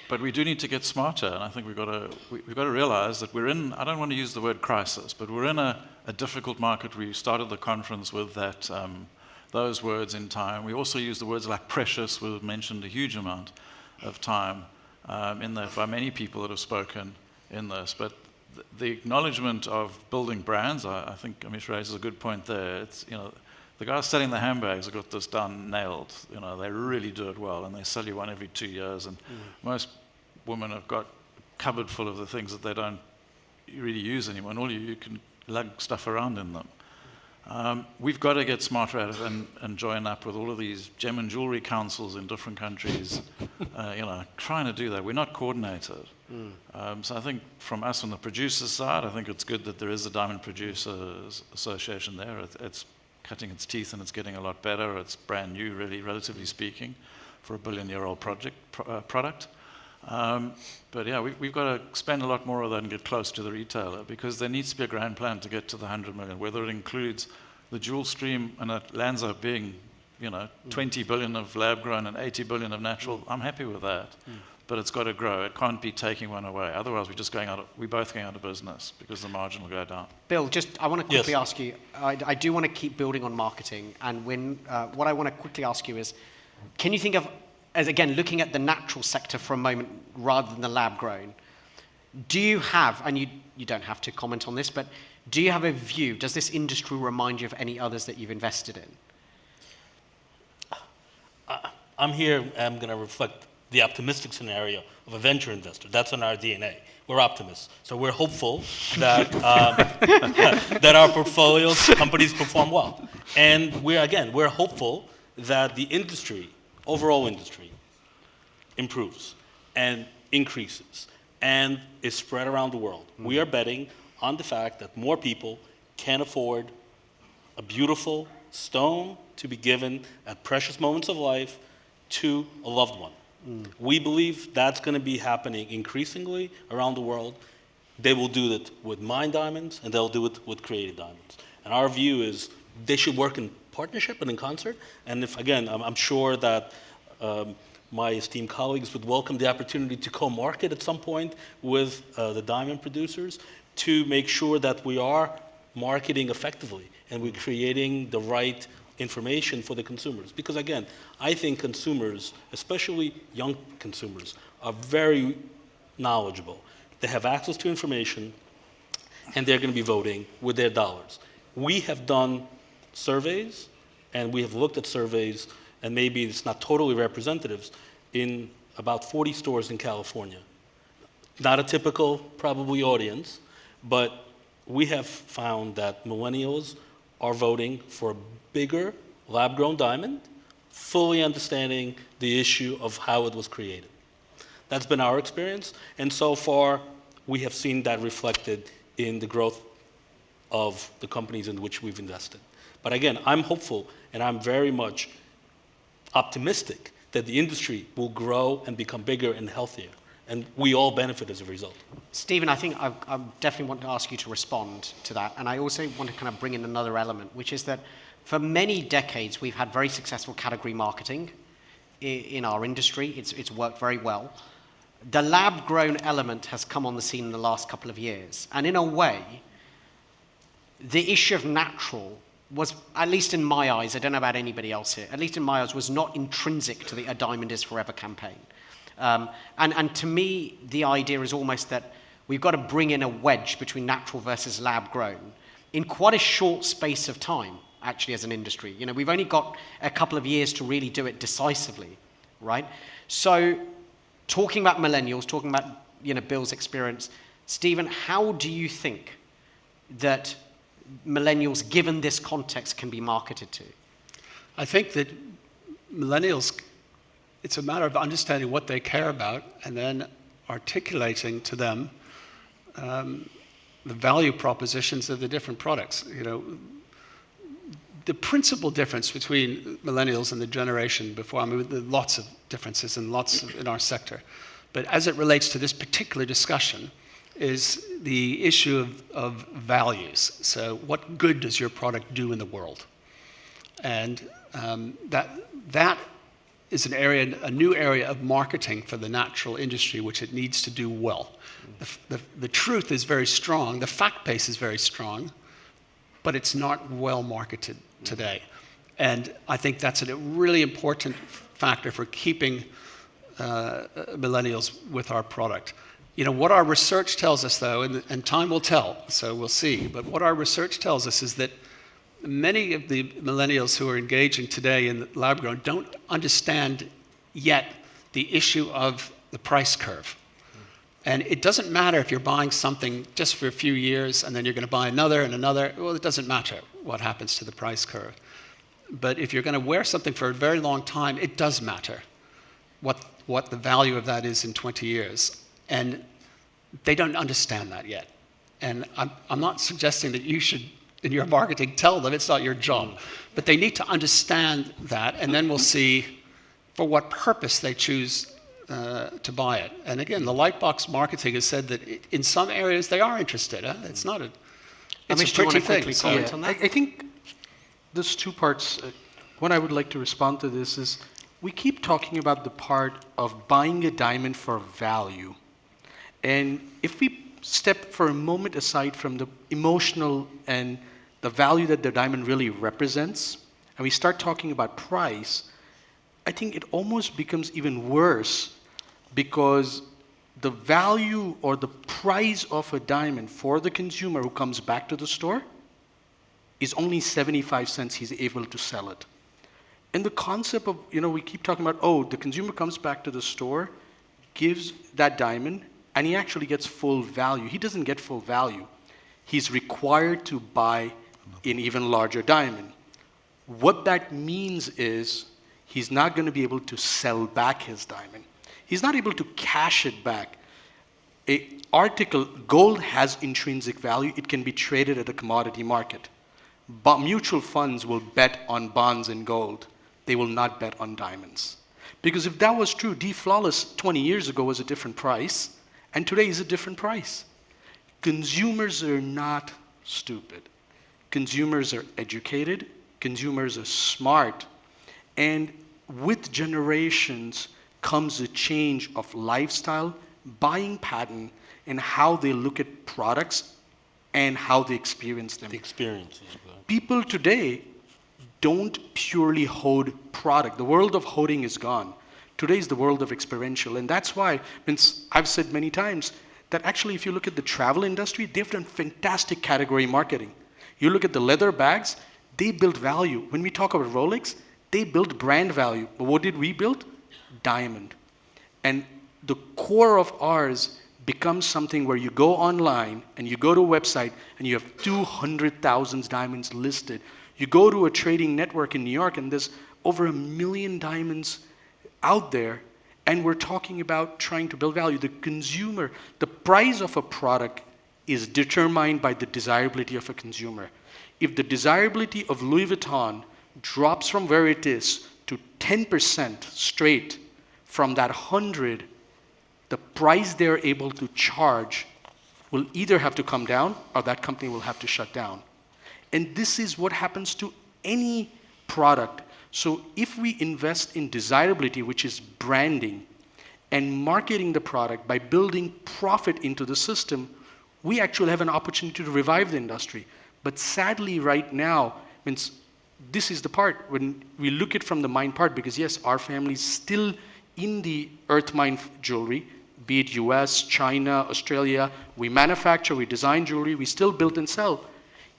Speaker 4: But we do need to get smarter, and I think we've got to realize that we're in, I don't want to use the word crisis, but we're in a difficult market. We started the conference with that, those words in time. We also use the words like precious. We've mentioned a huge amount of time in there by many people that have spoken in this. But the acknowledgement of building brands, I think Amish raises a good point there. It's, the guys selling the handbags have got this done nailed. They really do it well, and they sell you one every 2 years. And most women have got a cupboard full of the things that they don't really use anymore, and all you can lug stuff around in them. We've got to get smarter at it and join up with all of these gem and jewelry councils in different countries, trying to do that. We're not coordinated. So I think from us on the producer side, I think it's good that there is a Diamond Producers Association there. It's cutting its teeth, and it's getting a lot better. It's brand new, really, relatively speaking, for a billion-year-old product. But yeah, we've got to spend a lot more of that and get close to the retailer, because there needs to be a grand plan to get to the 100 million, whether it includes the dual stream and it lands up being, 20 billion of lab grown and 80 billion of natural. I'm happy with that. But it's got to grow. It can't be taking one away. Otherwise, we're both going out of business, because the margin will go down.
Speaker 1: Bill, I want to quickly ask you, I do want to keep building on marketing. And what I want to quickly ask you is, can you think of, as again, looking at the natural sector for a moment rather than the lab grown, do you have, and you don't have to comment on this, but do you have a view? Does this industry remind you of any others that you've invested in?
Speaker 5: I'm going to reflect the optimistic scenario of a venture investor. That's in our DNA. We're optimists. So we're hopeful that that our portfolios, companies perform well. And we're hopeful that the overall industry, improves and increases and is spread around the world. We are betting on the fact that more people can afford a beautiful stone to be given at precious moments of life to a loved one. We believe that's going to be happening increasingly around the world. They will do it with mined diamonds, and they'll do it with created diamonds. And our view is they should work in partnership and in concert. And I'm sure that my esteemed colleagues would welcome the opportunity to co-market at some point with the diamond producers to make sure that we are marketing effectively and we're creating the right information for the consumers. Because again, I think consumers, especially young consumers, are very knowledgeable. They have access to information, and they're going to be voting with their dollars. We have done surveys, and we have looked at surveys, and maybe it's not totally representative, in about 40 stores in California. Not a typical, probably, audience, but we have found that millennials are voting for a bigger lab-grown diamond, fully understanding the issue of how it was created. That's been our experience, and so far we have seen that reflected in the growth of the companies in which we've invested. But again, I'm hopeful and I'm very much optimistic that the industry will grow and become bigger and healthier, and we all benefit as a result.
Speaker 1: Stephen, I think I definitely want to ask you to respond to that, and I also want to kind of bring in another element, which is that for many decades we've had very successful category marketing in our industry. It's worked very well. the lab-grown element has come on the scene in the last couple of years. And in a way, the issue of natural was, at least in my eyes, I don't know about anybody else here, at least in my eyes, was not intrinsic to the A Diamond is Forever campaign. And to me, the idea is almost that we've got to bring in a wedge between natural versus lab-grown in quite a short space of time, actually, as an industry. You know, we've only got a couple of years to really do it decisively, right? So talking about millennials, talking about, you know, Bill's experience, Stephen, how do you think that millennials, given this context, can be marketed to?
Speaker 3: I think that millennials, it's a matter of understanding what they care about and then articulating to them the value propositions of the different products. You know, the principal difference between millennials and the generation before, I mean, there are lots of differences and in our sector, but as it relates to this particular discussion is the issue of values. So what good does your product do in the world? And that is an area, a new area of marketing for the natural industry, which it needs to do well. The truth is very strong, the fact base is very strong, but it's not well marketed today. And I think that's a really important factor for keeping millennials with our product. You know, what our research tells us, though, and time will tell, so we'll see, but what our research tells us is that many of the millennials who are engaging today in lab-grown don't understand yet the issue of the price curve. And it doesn't matter if you're buying something just for a few years and then you're going to buy another and another. Well, it doesn't matter what happens to the price curve. But if you're going to wear something for a very long time, it does matter what the value of that is in 20 years. And they don't understand that yet. And I'm not suggesting that you should, in your marketing, tell them it's not your job. But they need to understand that, and then we'll see for what purpose they choose to buy it. And again, the Lightbox marketing has said that in some areas they are interested. It's not a, it's
Speaker 1: Amish,
Speaker 3: a pretty thing.
Speaker 1: comment on that?
Speaker 2: I think there's two parts. One I would like to respond to this is we keep talking about the part of buying a diamond for value. And if we step for a moment aside from the emotional and the value that the diamond really represents, and we start talking about price, I think it almost becomes even worse because the value or the price of a diamond for the consumer who comes back to the store is only 75 cents he's able to sell it. And the concept of, you know, we keep talking about, oh, the consumer comes back to the store, gives that diamond, and he actually gets full value. He doesn't get full value. He's required to buy an even larger diamond. What that means is he's not going to be able to sell back his diamond. He's not able to cash it back. Gold has intrinsic value. It can be traded at a commodity market. But mutual funds will bet on bonds and gold. They will not bet on diamonds. Because if that was true, D Flawless 20 years ago was a different price, and today is a different price. Consumers are not stupid. Consumers are educated. Consumers are smart. And with generations comes a change of lifestyle, buying pattern, and how they look at products and how they experience them.
Speaker 5: The experience.
Speaker 2: People today don't purely hoard product. The world of hoarding is gone. Today is the world of experiential. And that's why, I've said many times, that actually if you look at the travel industry, they've done fantastic category marketing. You look at the leather bags, they build value. When we talk about Rolex, they build brand value. But what did we build? Diamond. And the core of ours becomes something where you go online and you go to a website and you have 200,000 diamonds listed. You go to a trading network in New York and there's over 1 million diamonds out there, and we're talking about trying to build value. The consumer, the price of a product is determined by the desirability of a consumer. If the desirability of Louis Vuitton drops from where it is to 10% straight from that 100, the price they're able to charge will either have to come down or that company will have to shut down. And this is what happens to any product. So if we invest in desirability, which is branding, and marketing the product by building profit into the system, we actually have an opportunity to revive the industry. But sadly, right now, means this is the part when we look at from the mine part, because yes, our family is still in the earth mine jewelry, be it US, China, Australia. We manufacture, we design jewelry, we still build and sell.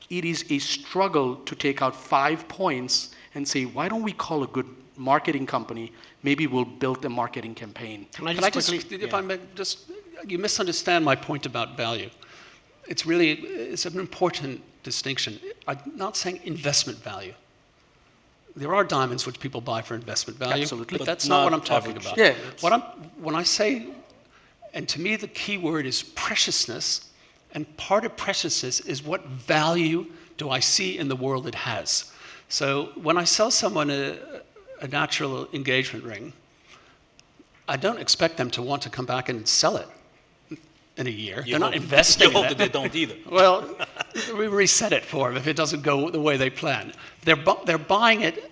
Speaker 2: It is a struggle to take out 5 points and say, why don't we call a good marketing company? Maybe we'll build a marketing campaign.
Speaker 1: Can I
Speaker 3: Can I
Speaker 1: just
Speaker 3: just,
Speaker 1: quickly?
Speaker 3: if I may, just, you misunderstand my point about value. It's an important distinction. I'm not saying investment value. There are diamonds which people buy for investment value,
Speaker 2: Absolutely.
Speaker 3: but
Speaker 2: But
Speaker 3: that's not what I'm talking
Speaker 5: average.
Speaker 3: about.
Speaker 2: Yeah,
Speaker 3: When I say, and to me the key word is preciousness, and part of preciousness is what value do I see in the world it has. So when I sell someone a natural engagement ring, I don't expect them to want to come back and sell it in a year. They're not investing
Speaker 5: You
Speaker 3: in
Speaker 5: hope
Speaker 3: it.
Speaker 5: that they don't either.
Speaker 3: Well, we reset it for them if it doesn't go the way they plan. They're buying it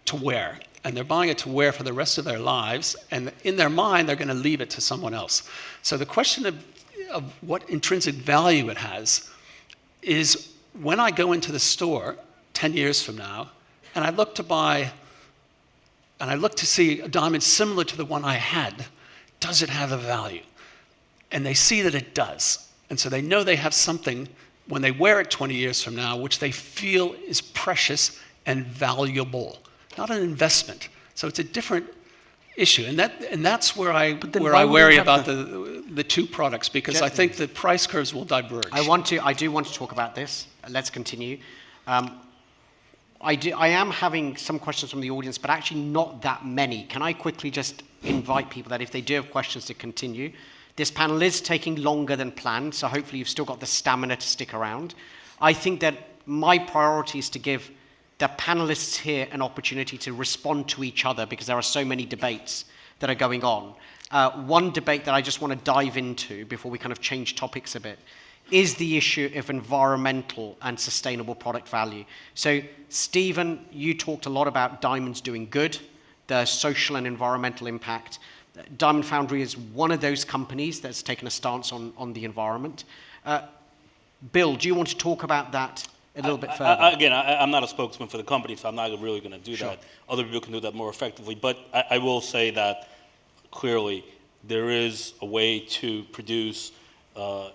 Speaker 3: to wear, and they're buying it to wear for the rest of their lives, and in their mind, they're going to leave it to someone else. So the question of what intrinsic value it has is when I go into the store 10 years from now, and I look to see a diamond similar to the one I had, does it have a value? And they see that it does. And so they know they have something when they wear it 20 years from now, which they feel is precious and valuable, not an investment. So it's a different issue. And that's where I worry about the two products, because I think the price curves will diverge.
Speaker 1: I do want to talk about this. Let's continue. I am having some questions from the audience, but actually not that many. Can I quickly just invite people that if they do have questions to continue? This panel is taking longer than planned, so hopefully you've still got the stamina to stick around. I think that my priority is to give the panelists here an opportunity to respond to each other, because there are so many debates that are going on. One debate that I just want to dive into before we kind of change topics a bit is the issue of environmental and sustainable product value. So, Stephen, you talked a lot about diamonds doing good, the social and environmental impact. Diamond Foundry is one of those companies that's taken a stance on the environment. Bill, do you want to talk about that a little bit further?
Speaker 5: I'm not a spokesman for the company, so I'm not really going to do
Speaker 1: Sure.
Speaker 5: that. Other people can do that more effectively. But I will say that clearly there is a way to produce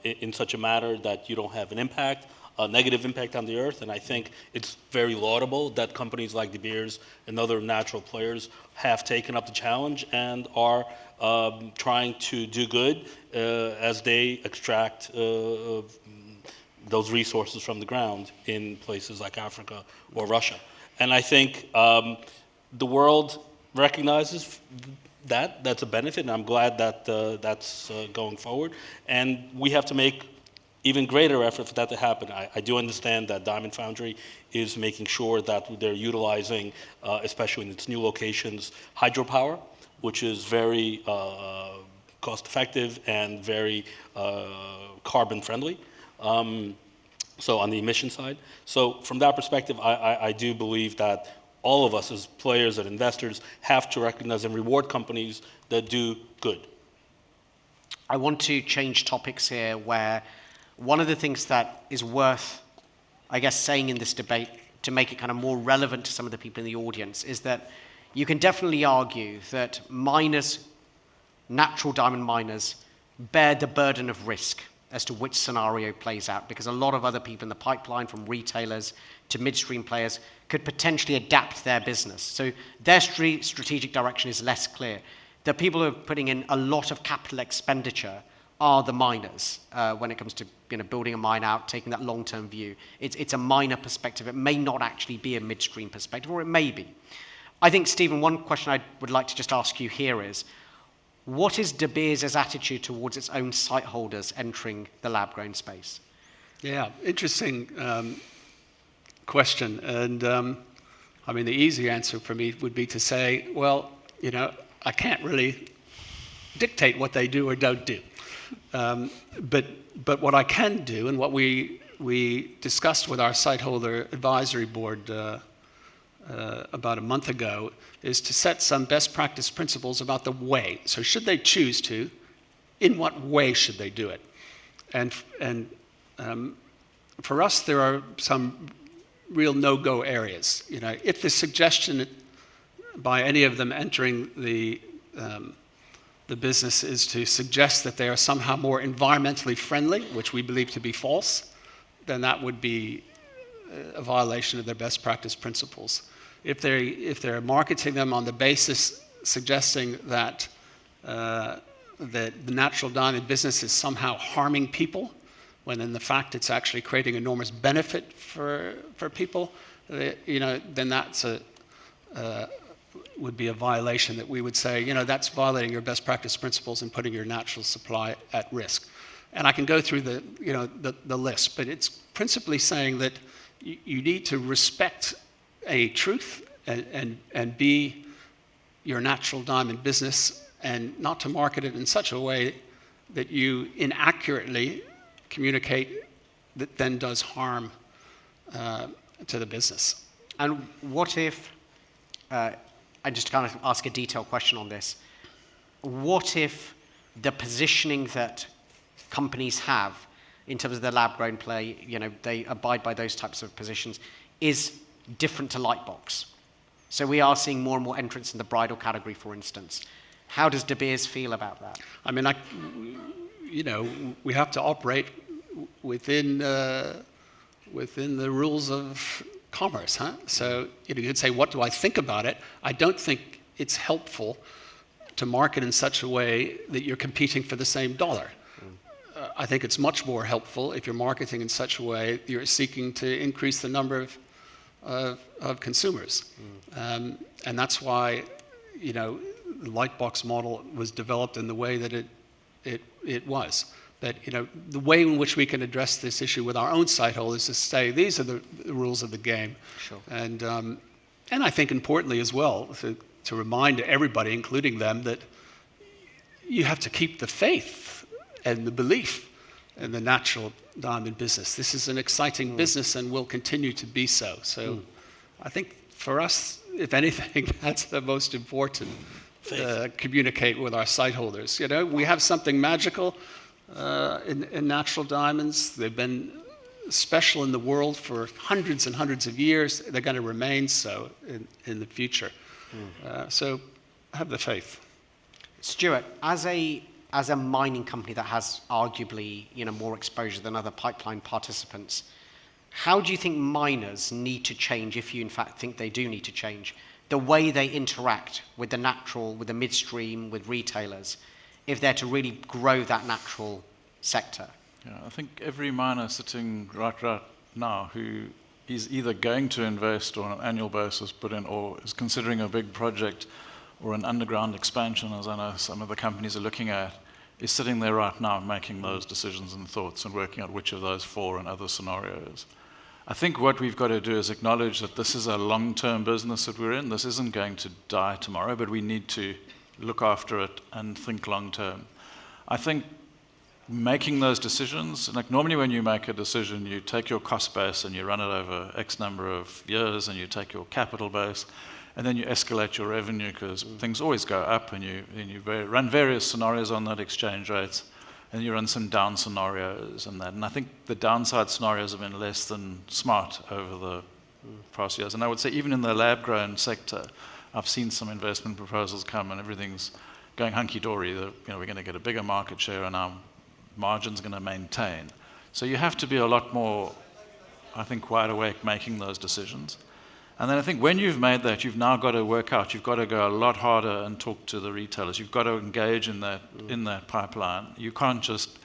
Speaker 5: in such a manner that you don't have an impact, a negative impact on the earth. And I think it's very laudable that companies like De Beers and other natural players have taken up the challenge and are trying to do good as they extract those resources from the ground in places like Africa or Russia. And I think the world recognizes that's a benefit, and I'm glad that that's going forward. And we have to make even greater effort for that to happen. I do understand that Diamond Foundry is making sure that they're utilizing, especially in its new locations, hydropower, which is very cost effective and very carbon friendly. So on the emission side. So from that perspective, I do believe that all of us as players and investors have to recognize and reward companies that do good.
Speaker 1: I want to change topics here, where one of the things that is worth, I guess, saying in this debate to make it kind of more relevant to some of the people in the audience is that you can definitely argue that miners, natural diamond miners, bear the burden of risk as to which scenario plays out, because a lot of other people in the pipeline, from retailers to midstream players, could potentially adapt their business. So their strategic direction is less clear. The people who are putting in a lot of capital expenditure are the miners when it comes to building a mine out, taking that long-term view. It's a miner perspective. It may not actually be a midstream perspective, or it may be. I think, Stephen, one question I would like to just ask you here is, what is De Beers' attitude towards its own site holders entering the lab-grown space?
Speaker 3: Yeah, interesting question. And I mean, the easy answer for me would be to say, well, I can't really dictate what they do or don't do. But what I can do, and what we discussed with our site holder advisory board about a month ago, is to set some best practice principles about the way. So should they choose to, in what way should they do it? And for us, there are some real no-go areas. You know, if the suggestion by any of them entering the business is to suggest that they are somehow more environmentally friendly, which we believe to be false, then that would be a violation of their best practice principles. If they're marketing them on the basis suggesting that the natural diamond business is somehow harming people, when in the fact it's actually creating enormous benefit for people, you know, then that's would be a violation that we would say, you know, that's violating your best practice principles and putting your natural supply at risk. And I can go through the list, but it's principally saying that you need to respect a truth and be your natural diamond business, and not to market it in such a way that you inaccurately communicate that then does harm to the business.
Speaker 1: And what if, I just kind of ask a detailed question on this, what if the positioning that companies have in terms of their lab-grown play, you know, they abide by those types of positions, is different to Lightbox? So we are seeing more and more entrants in the bridal category, for instance. How does De Beers feel about that? I mean,
Speaker 3: you know, we have to operate within the rules of commerce, huh? So you could say, what do I think about it? I don't think it's helpful to market in such a way that you're competing for the same dollar. I think it's much more helpful if you're marketing in such a way that you're seeking to increase the number of consumers. And that's why, you know, the Lightbox model was developed in the way that it was. But, you know, the way in which we can address this issue with our own site holders is to say, these are the rules of the game.
Speaker 1: Sure.
Speaker 3: And I think importantly as well, to remind everybody, including them, that you have to keep the faith and the belief in the natural diamond business. This is an exciting business and will continue to be so. So I think for us, if anything, that's the most important, communicate with our site holders. You know, we have something magical in natural diamonds. They've been special in the world for hundreds and hundreds of years. They're going to remain so in the future. So have the faith.
Speaker 1: Stuart, as a mining company that has arguably, you know, more exposure than other pipeline participants, how do you think miners need to change, if you in fact think they do need to change, the way they interact with the natural, with the midstream, with retailers, if they're to really grow that natural sector?
Speaker 4: Yeah, I think every miner sitting right now who is either going to invest or on an annual basis put in, or is considering a big project or an underground expansion, as I know some of the companies are looking at, is sitting there right now making those decisions and thoughts and working out which of those 4 and other scenarios. I think what we've got to do is acknowledge that this is a long-term business that we're in. This isn't going to die tomorrow, but we need to look after it and think long-term. I think making those decisions, like normally when you make a decision, you take your cost base and you run it over X number of years, and you take your capital base, and then you escalate your revenue, because things always go up, and you run various scenarios on that exchange rates, and you run some down scenarios and that. And I think the downside scenarios have been less than smart over the past years. And I would say even in the lab-grown sector, I've seen some investment proposals come and everything's going hunky-dory. You know, we're going to get a bigger market share and our margin's going to maintain. So you have to be a lot more, I think, wide awake making those decisions. And then I think when you've made that, you've now got to work out, you've got to go a lot harder and talk to the retailers. You've got to engage in that pipeline. You can't just,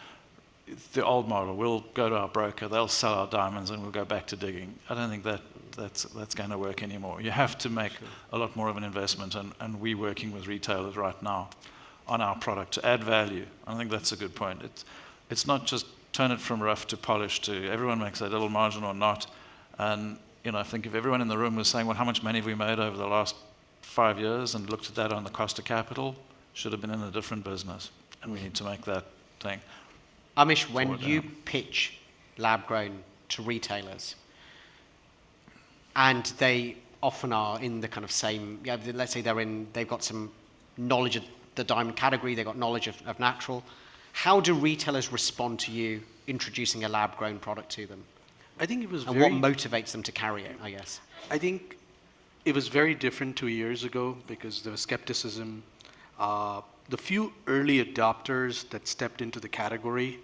Speaker 4: the old model, we'll go to our broker, they'll sell our diamonds and we'll go back to digging. I don't think that's going to work anymore. You have to make a lot more of an investment, and we're working with retailers right now on our product to add value. I think that's a good point. It's not just turn it from rough to polished to everyone makes a little margin or not. And you know, I think if everyone in the room was saying, well, how much money have we made over the last 5 years, and looked at that on the cost of capital, should have been in a different business. And we need to make that thing.
Speaker 1: Amish, when you pitch lab-grown to retailers, and they often are in the kind of same, yeah, let's say they've got some knowledge of the diamond category, they've got knowledge of natural. How do retailers respond to you introducing a lab-grown product to them?
Speaker 2: I think it was
Speaker 1: and what motivates them to carry it, I guess?
Speaker 2: I think it was very different 2 years ago because there was skepticism. The few early adopters that stepped into the category,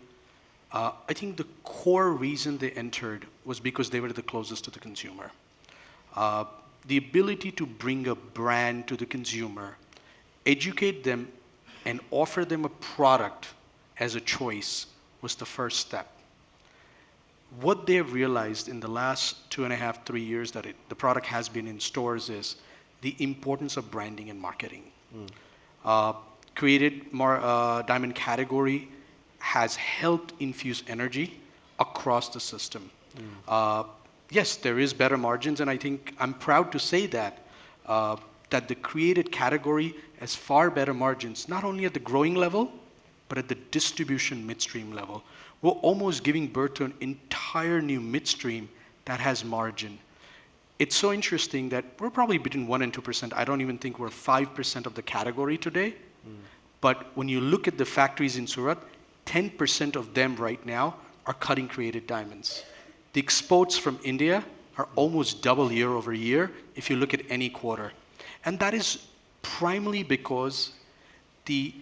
Speaker 2: I think the core reason they entered was because they were the closest to the consumer. The ability to bring a brand to the consumer, educate them, and offer them a product as a choice was the first step. What they've realized in the last 2.5, 3 years that the product has been in stores is the importance of branding and marketing. Created diamond category has helped infuse energy across the system. Yes, there is better margins, and I think I'm proud to say that that the created category has far better margins, not only at the growing level, but at the distribution midstream level. We're almost giving birth to an entire new midstream that has margin. It's so interesting that we're probably between 1% and 2%. I don't even think we're 5% of the category today. But when you look at the factories in Surat, 10% of them right now are cutting created diamonds. The exports from India are almost double year over year if you look at any quarter. And that is primarily because the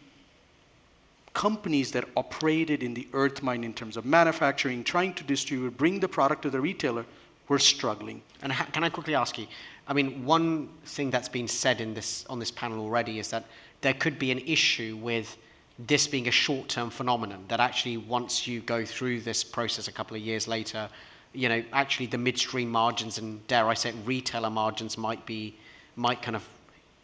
Speaker 2: companies that operated in the earth mine in terms of manufacturing, trying to distribute, bring the product to the retailer, were struggling.
Speaker 1: And can I quickly ask you, I mean, one thing that's been said on this panel already is that there could be an issue with this being a short-term phenomenon, that actually once you go through this process a couple of years later, actually the midstream margins and, dare I say it, retailer margins might kind of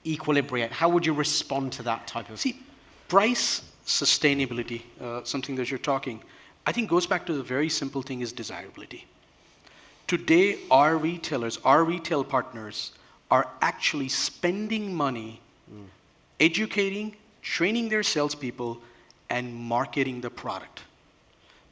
Speaker 1: equilibrate. How would you respond to that type of...
Speaker 2: See, price sustainability, something that you're talking, I think goes back to the very simple thing is desirability. Today, our retailers, our retail partners are actually spending money educating, training their salespeople, and marketing the product.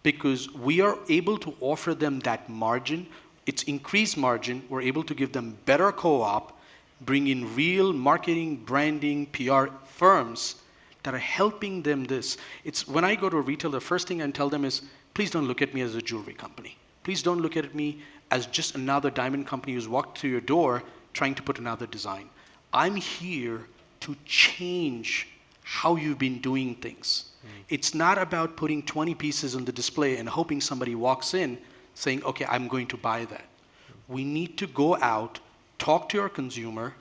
Speaker 2: Because we are able to offer them that margin, it's increased margin, we're able to give them better co-op, bring in real marketing, branding, PR firms that are helping them this. It's when I go to a retailer, the first thing I tell them is, please don't look at me as a jewelry company. Please don't look at me as just another diamond company who's walked through your door trying to put another design. I'm here to change how you've been doing things. It's not about putting 20 pieces on the display and hoping somebody walks in saying, okay, I'm going to buy that. We need to go out, talk to your consumer,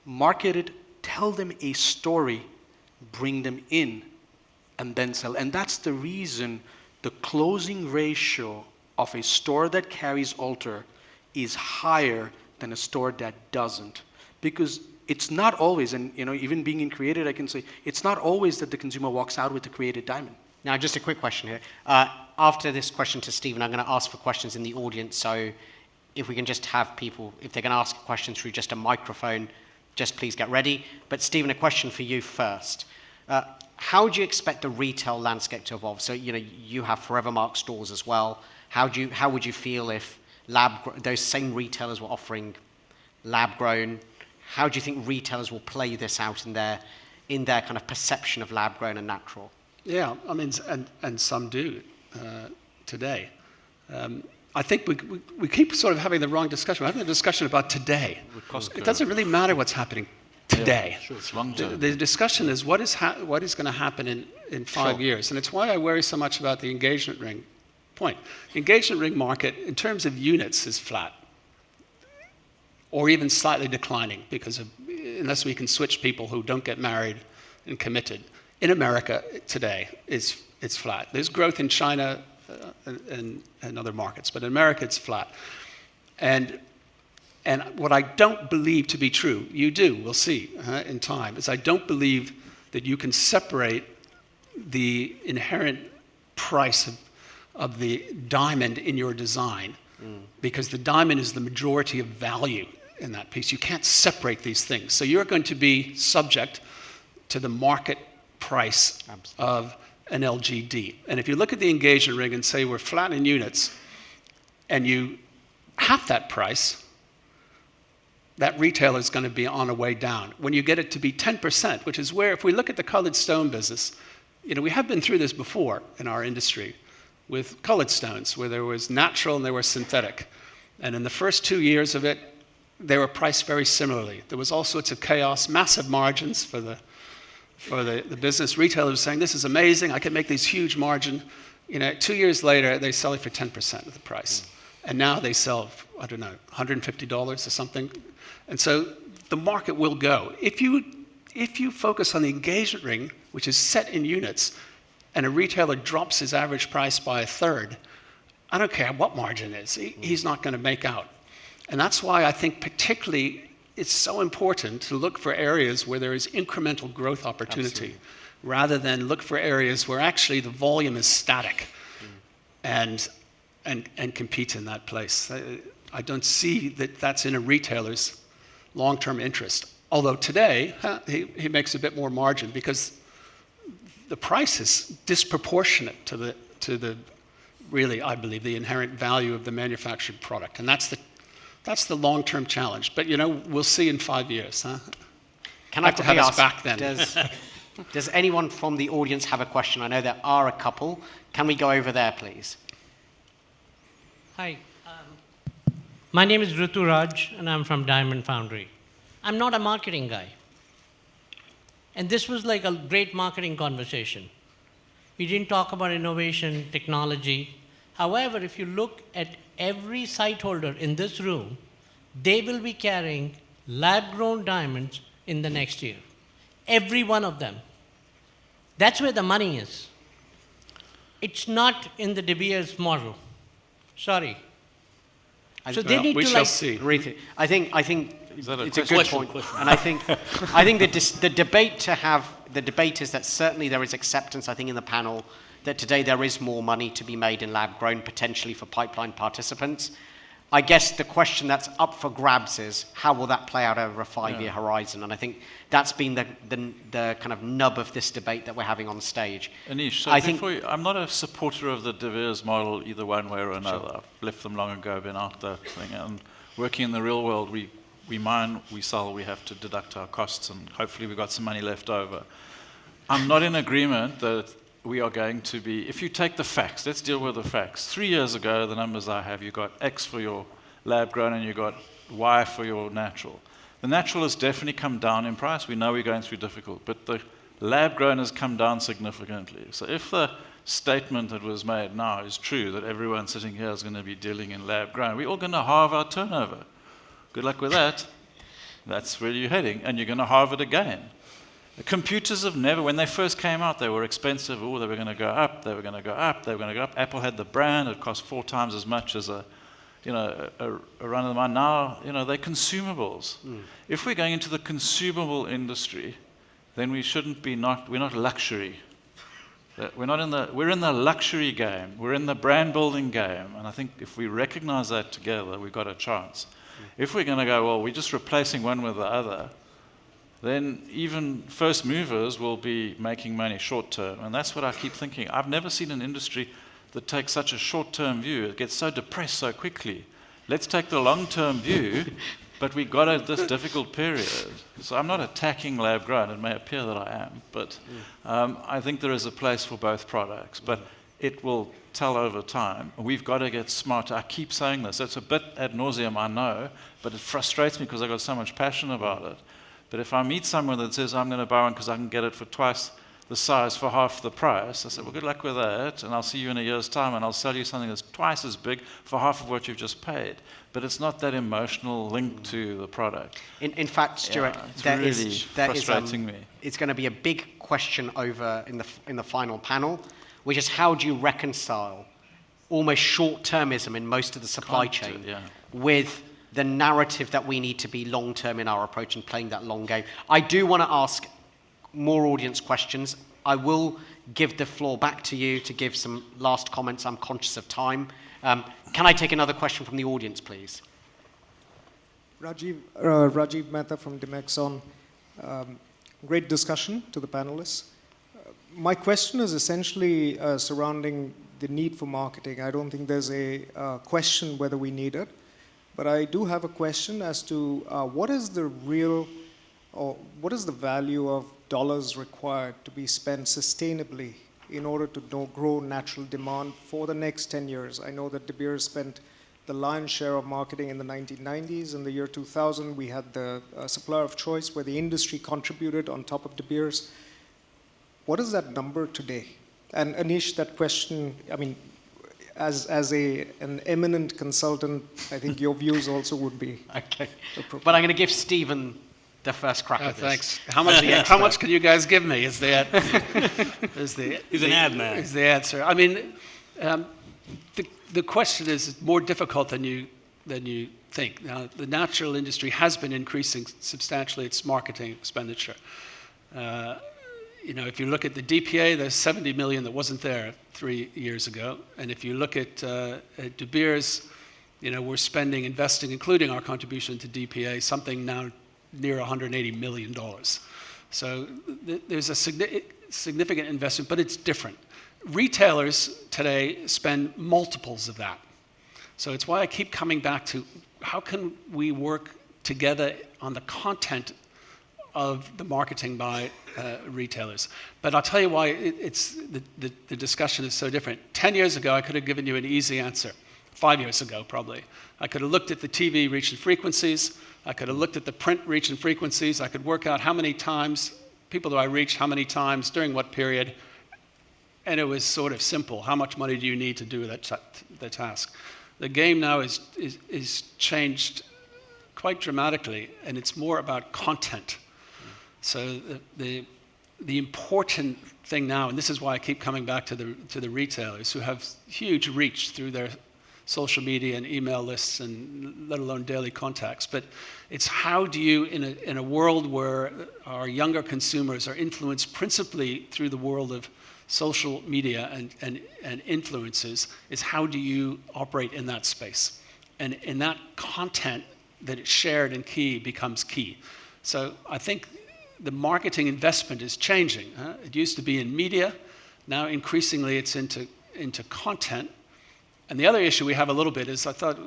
Speaker 2: market it, tell them a story, bring them in, and then sell. And that's the reason the closing ratio of a store that carries ALTR is higher than a store that doesn't. Because it's not always, and even being in created, I can say, it's not always that the consumer walks out with a created diamond.
Speaker 1: Now, just a quick question here. After this question to Stephen, I'm going to ask for questions in the audience, so if we can just have people, if they're going to ask a question through just a microphone, just please get ready. But Stephen, a question for you first. How do you expect the retail landscape to evolve? So, you have Forever Mark stores as well. How would you feel if those same retailers were offering lab-grown? How do you think retailers will play this out in their kind of perception of lab-grown and natural?
Speaker 3: Yeah, I mean, and some do today. I think we keep sort of having the wrong discussion. We're having a discussion about today. It doesn't really matter what's happening today.
Speaker 4: Yeah, sure, it's long term.
Speaker 3: The discussion is what is going to happen in 5 years. And it's why I worry so much about the engagement ring point. The engagement ring market, in terms of units, is flat. Or even slightly declining, because unless we can switch people who don't get married and committed. In America today, it's flat. There's growth in China and other markets, but in America it's flat. And what I don't believe to be true, you do, we'll see in time, is I don't believe that you can separate the inherent price of the diamond in your design, because the diamond is the majority of value in that piece. You can't separate these things. So you're going to be subject to the market price of an LGD. And if you look at the engagement ring and say we're flat in units, and you half that price, that retailer is going to be on a way down. When you get it to be 10%, which is where, if we look at the colored stone business, we have been through this before in our industry with colored stones, where there was natural and there was synthetic. And in the first 2 years of it, they were priced very similarly. There was all sorts of chaos, massive margins for the business. Retailers saying, this is amazing, I can make these huge margin. 2 years later, they sell it for 10% of the price. And now they sell, I don't know, $150 or something. And so the market will go. If you focus on the engagement ring, which is set in units, and a retailer drops his average price by a third, I don't care what margin is, he's not going to make out. And that's why I think particularly it's so important to look for areas where there is incremental growth opportunity, rather than look for areas where actually the volume is static and compete in that place. I don't see that that's in a retailer's long-term interest. Although today, he makes a bit more margin because the price is disproportionate to the really, I believe, the inherent value of the manufactured product. And that's the long-term challenge. But we'll see in 5 years. Huh?
Speaker 1: Can I
Speaker 3: have to have us back then?
Speaker 1: Does anyone from the audience have a question? I know there are a couple. Can we go over there, please?
Speaker 6: Hi. My name is Ritu Raj, and I'm from Diamond Foundry. I'm not a marketing guy. And this was like a great marketing conversation. We didn't talk about innovation, technology. However, if you look at every site holder in this room, they will be carrying lab-grown diamonds in the next year. Every one of them. That's where the money is. It's not in the De Beers model. Sorry. So they need
Speaker 3: we
Speaker 6: to
Speaker 3: shall see.
Speaker 1: I think
Speaker 4: Is that a
Speaker 1: it's a
Speaker 4: question?
Speaker 1: good point. And I think the debate is that certainly there is acceptance, I think, in the panel that today there is more money to be made in lab grown, potentially for pipeline participants. I guess the question that's up for grabs is how will that play out over a 5-year horizon? And I think that's been the kind of nub of this debate that we're having on stage.
Speaker 4: Anish, so I'm not a supporter of the De Beers model either one way or another. Sure. I've left them long ago, been out that thing. And working in the real world, we mine, we sell, we have to deduct our costs, and hopefully we've got some money left over. I'm not in agreement that we are going to be, if you take the facts, let's deal with the facts. 3 years ago, the numbers I have, you got X for your lab grown and you got Y for your natural. The natural has definitely come down in price. We know we're going through difficult, but the lab grown has come down significantly. So if the statement that was made now is true, that everyone sitting here is going to be dealing in lab grown, we're all going to halve our turnover. Good luck with that. That's where you're heading, and you're going to halve it again. The computers have never, when they first came out, they were expensive. Oh, they were going to go up, they were going to go up, they were going to go up. Apple had the brand, it cost 4 times as much as a run-of-the-mine. Now, they're consumables. If we're going into the consumable industry, then we shouldn't be we're not luxury. We're in the luxury game. We're in the brand building game. And I think if we recognize that together, we've got a chance. If we're going to go, well, we're just replacing one with the other, then even first movers will be making money short term. And that's what I keep thinking. I've never seen an industry that takes such a short-term view. It gets so depressed so quickly. Let's take the long-term view, but we got this difficult period. So I'm not attacking lab grown. It may appear that I am, but I think there is a place for both products. But it will tell over time. We've got to get smarter. I keep saying this. It's a bit ad nauseum, I know, but it frustrates me because I've got so much passion about it. But if I meet someone that says, I'm going to buy one because I can get it for twice the size for half the price, I say, well, good luck with that, and I'll see you in a year's time, and I'll sell you something that's twice as big for half of what you've just paid. But it's not that emotional link to the product.
Speaker 1: In fact, Stuart,
Speaker 4: that is frustrating me.
Speaker 1: It's going to be a big question over in the final panel, which is how do you reconcile almost short-termism in most of the supply chain with the narrative that we need to be long-term in our approach and playing that long game. I do want to ask more audience questions. I will give the floor back to you to give some last comments. I'm conscious of time. Can I take another question from the audience, please?
Speaker 7: Rajiv Mehta from Dimexon. Great discussion to the panelists. My question is essentially surrounding the need for marketing. I don't think there's a question whether we need it. But I do have a question as to what is the real, or what is the value of dollars required to be spent sustainably in order to grow natural demand for the next 10 years? I know that De Beers spent the lion's share of marketing in the 1990s. In the year 2000, we had the supplier of choice where the industry contributed on top of De Beers. What is that number today? And Anish, that question, I mean, as an eminent consultant, I think your views also would be
Speaker 1: Okay.
Speaker 7: appropriate.
Speaker 1: But I'm going to give Stephen the first crack at this.
Speaker 3: Thanks. How much can you guys give me? He's an ad man. Is the answer. I mean, the question is more difficult than you think. Now, the natural industry has been increasing substantially its marketing expenditure. If you look at the DPA, there's 70 million that wasn't there 3 years ago. And if you look at De Beers, we're investing, including our contribution to DPA, something now near $180 million. So there's a significant investment, but it's different. Retailers today spend multiples of that. So it's why I keep coming back to how can we work together on the content of the marketing by retailers. But I'll tell you why the discussion is so different. 10 years ago, I could have given you an easy answer. 5 years ago, probably. I could have looked at the TV reach and frequencies. I could have looked at the print reach and frequencies. I could work out how many times, people do I reach, how many times, during what period. And it was sort of simple. How much money do you need to do the task? The game now is changed quite dramatically, and it's more about content. So the important thing now, and this is why I keep coming back to the retailers who have huge reach through their social media and email lists, and let alone daily contacts. But it's how do you, in a world where our younger consumers are influenced principally through the world of social media and influences, is how do you operate in that space? And in that content that is shared and key becomes key. So I think the marketing investment is changing. It used to be in media. Now increasingly it's into content. And the other issue we have a little bit is, I thought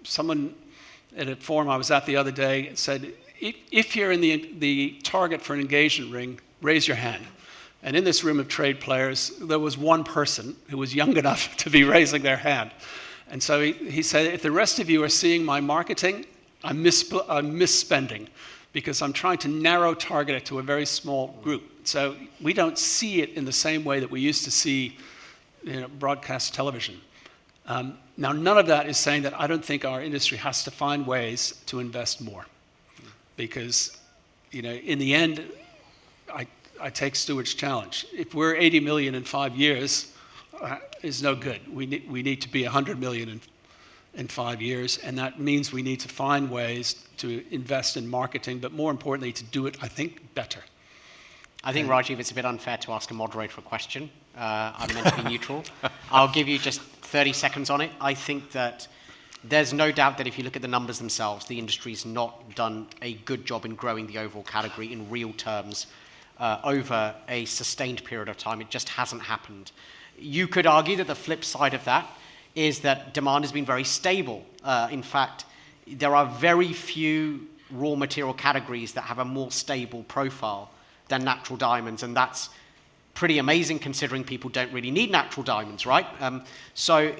Speaker 3: someone at a forum I was at the other day said, if you're in the target for an engagement ring, raise your hand. And in this room of trade players, there was one person who was young enough to be raising their hand. And so he said, if the rest of you are seeing my marketing, I'm misspending, because I'm trying to narrow target it to a very small group. So we don't see it in the same way that we used to see broadcast television. Now, none of that is saying that I don't think our industry has to find ways to invest more. Because, in the end, I take Stuart's challenge. If we're 80 million in 5 years, is no good. We need to be 100 million in 5 years, and that means we need to find ways to invest in marketing, but more importantly, to do it, I think, better.
Speaker 1: I think, Rajiv, it's a bit unfair to ask a moderator a question. I'm meant to be neutral. I'll give you just 30 seconds on it. I think that there's no doubt that if you look at the numbers themselves, the industry's not done a good job in growing the overall category in real terms over a sustained period of time. It just hasn't happened. You could argue that the flip side of that is that demand has been very stable. In fact, there are very few raw material categories that have a more stable profile than natural diamonds, and that's pretty amazing considering people don't really need natural diamonds, right? So,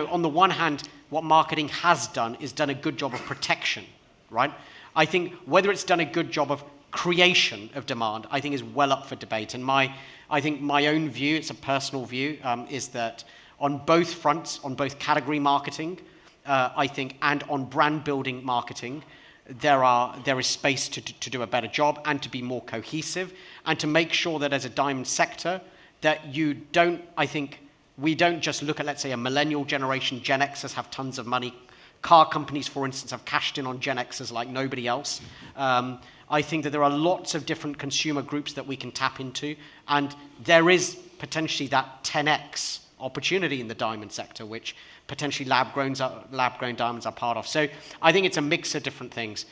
Speaker 1: on the one hand, what marketing has done is done a good job of protection, right? I think whether it's done a good job of creation of demand, I think is well up for debate. And I think my own view, it's a personal view, is that on both fronts, on both category marketing, I think, and on brand building marketing, there is space to do a better job and to be more cohesive and to make sure that as a diamond sector that you don't, I think, we don't just look at, let's say, a millennial generation. Gen Xers have tons of money. Car companies, for instance, have cashed in on Gen Xers like nobody else. I think that there are lots of different consumer groups that we can tap into, and there is potentially that 10x opportunity in the diamond sector, which potentially lab-grown diamonds are part of. So I think it's a mix of different things.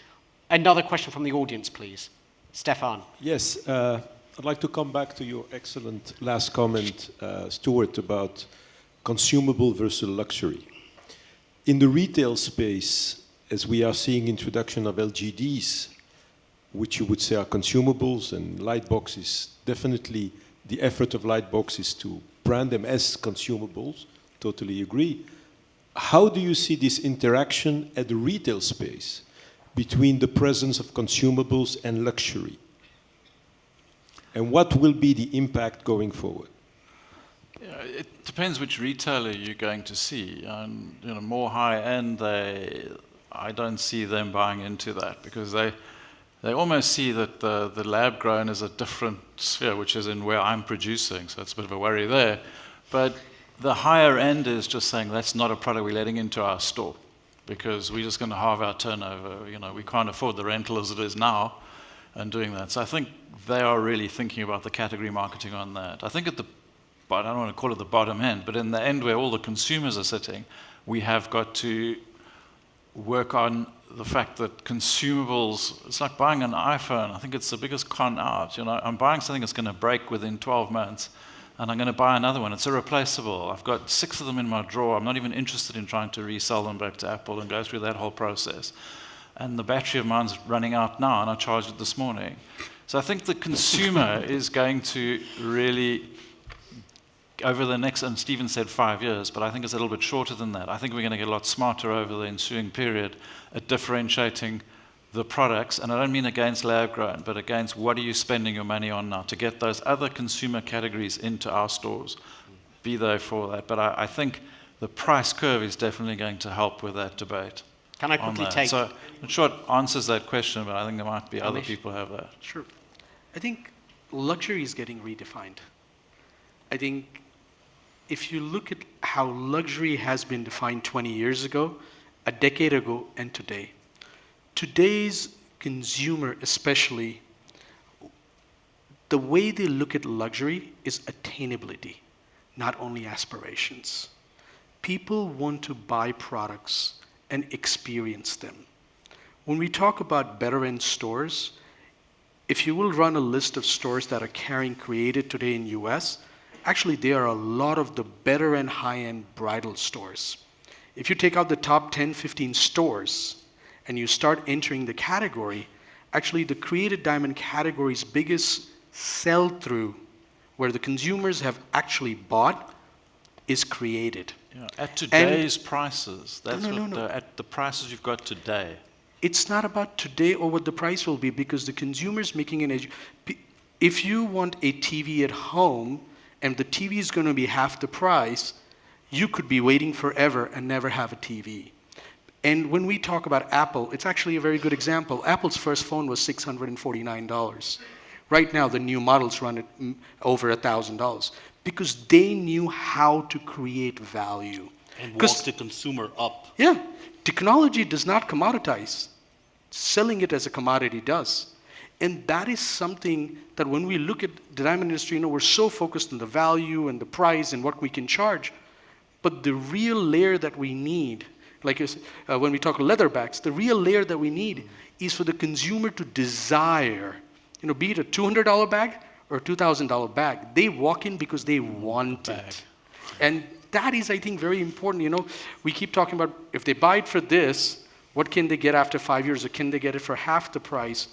Speaker 1: Another question from the audience, please. Stefan.
Speaker 8: Yes, I'd like to come back to your excellent last comment, Stuart, about consumable versus luxury. In the retail space, as we are seeing introduction of LGDs, which you would say are consumables, and Lightbox is definitely the effort of Lightbox is to brand them as consumables, totally agree. How do you see this interaction at the retail space between the presence of consumables and luxury? And what will be the impact going forward?
Speaker 4: Yeah, it depends which retailer you're going to see. And more high-end, I don't see them buying into that because they almost see that the lab grown is a different sphere, which is in where I'm producing. So it's a bit of a worry there. But the higher end is just saying that's not a product we're letting into our store because we're just going to halve our turnover. We can't afford the rental as it is now and doing that. So I think they are really thinking about the category marketing on that. I think I don't want to call it the bottom end, but in the end where all the consumers are sitting, we have got to work on the fact that consumables, it's like buying an iPhone. I think it's the biggest con out. I'm buying something that's going to break within 12 months, and I'm going to buy another one. It's irreplaceable. I've got 6 of them in my drawer. I'm not even interested in trying to resell them back to Apple and go through that whole process. And the battery of mine's running out now, and I charged it this morning. So I think the consumer is going to really, over the next, and Stephen said 5 years, but I think it's a little bit shorter than that. I think we're going to get a lot smarter over the ensuing period at differentiating the products, and I don't mean against lab grown, but against what are you spending your money on now to get those other consumer categories into our stores, be they for that. But I think the price curve is definitely going to help with that debate.
Speaker 1: Can I quickly take...
Speaker 4: So, in short, answers that question, but I think there might be other people who have that.
Speaker 2: Sure. I think luxury is getting redefined. I think if you look at how luxury has been defined 20 years ago, a decade ago, and today, today's consumer especially, the way they look at luxury is attainability, not only aspirations. People want to buy products and experience them. When we talk about better end stores, if you will run a list of stores that are carrying created today in US, actually there are a lot of the better end high-end bridal stores. If you take out the top 10, 15 stores and you start entering the category, actually the created diamond category's biggest sell-through where the consumers have actually bought is created.
Speaker 4: Yeah, at today's prices, that's
Speaker 2: no.
Speaker 4: At the prices you've got today.
Speaker 2: It's not about today or what the price will be because the consumer's making an if you want a TV at home and the TV is going to be half the price, you could be waiting forever and never have a TV. And when we talk about Apple, it's actually a very good example. Apple's first phone was $649. Right now, the new models run at over $1,000 because they knew how to create value.
Speaker 5: And walk the consumer up.
Speaker 2: Yeah. Technology does not commoditize. Selling it as a commodity does. And that is something that when we look at the diamond industry, we're so focused on the value and the price and what we can charge. But the real layer that we need, like when we talk leatherbacks, the real layer that we need is for the consumer to desire, be it a $200 bag or a $2,000 bag. They walk in because they want it. And that is, I think, very important. We keep talking about if they buy it for this, what can they get after 5 years, or can they get it for half the price?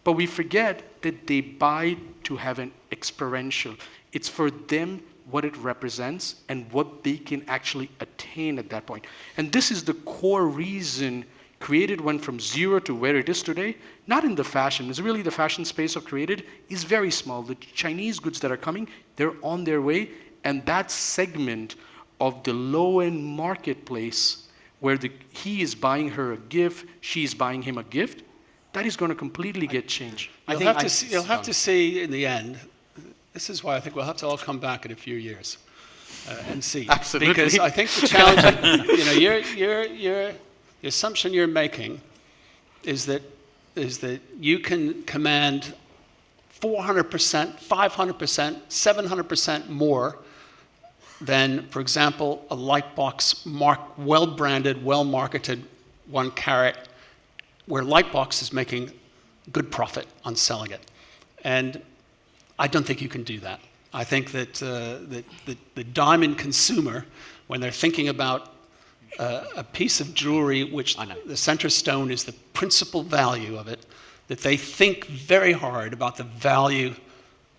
Speaker 2: But we forget that they buy to have an experiential. It's for them what it represents and what they can actually attain at that point. And this is the core reason Created went from 0 to where it is today, not in the fashion. It's really the fashion space of Created is very small. The Chinese goods that are coming, they're on their way, and that segment of the low-end marketplace where he is buying her a gift, she's buying him a gift, that is going to completely get changed.
Speaker 3: You'll have to see in the end. This is why I think we'll have to all come back in a few years and see.
Speaker 1: Absolutely.
Speaker 3: Because I think the challenge, the assumption you're making is that you can command 400%, 500%, 700% more than, for example, a Lightbox well-branded, well-marketed 1 carat, where Lightbox is making good profit on selling it. And I don't think you can do that. I think that the diamond consumer, when they're thinking about a piece of jewelry which the center stone is the principal value of it, that they think very hard about the value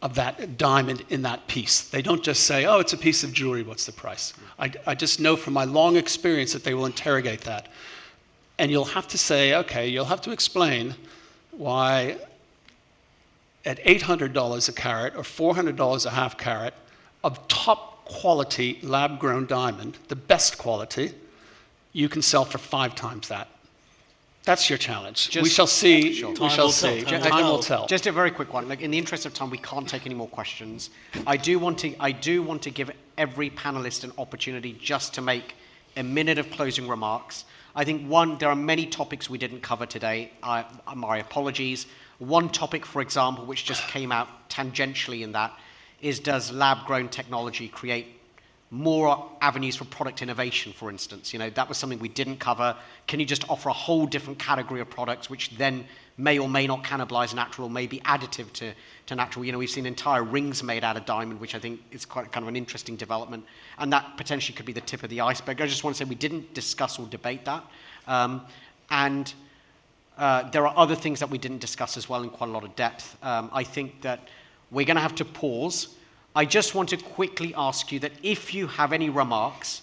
Speaker 3: of that diamond in that piece. They don't just say, oh, it's a piece of jewelry, what's the price? I just know from my long experience that they will interrogate that. And you'll have to say, okay, you'll have to explain why at $800 a carat or $400 a half carat of top quality lab-grown diamond, the best quality, you can sell for 5 times that. That's your challenge. We shall see.
Speaker 1: Sure.
Speaker 3: We shall see. Time will tell.
Speaker 1: Just a very quick one. Like, in the interest of time, we can't take any more questions. I do want to give every panelist an opportunity just to make a minute of closing remarks. I think there are many topics we didn't cover today. My apologies. One topic, for example, which just came out tangentially in that, is does lab-grown technology create more avenues for product innovation, for instance? You know, that was something we didn't cover. Can you just offer a whole different category of products which then may or may not cannibalize natural, may be additive to natural? You know, we've seen entire rings made out of diamond, which I think is quite kind of an interesting development, and that potentially could be the tip of the iceberg. I just want to say we didn't discuss or debate that. There are other things that we didn't discuss as well in quite a lot of depth. I think that we're going to have to pause. I just want to quickly ask you that if you have any remarks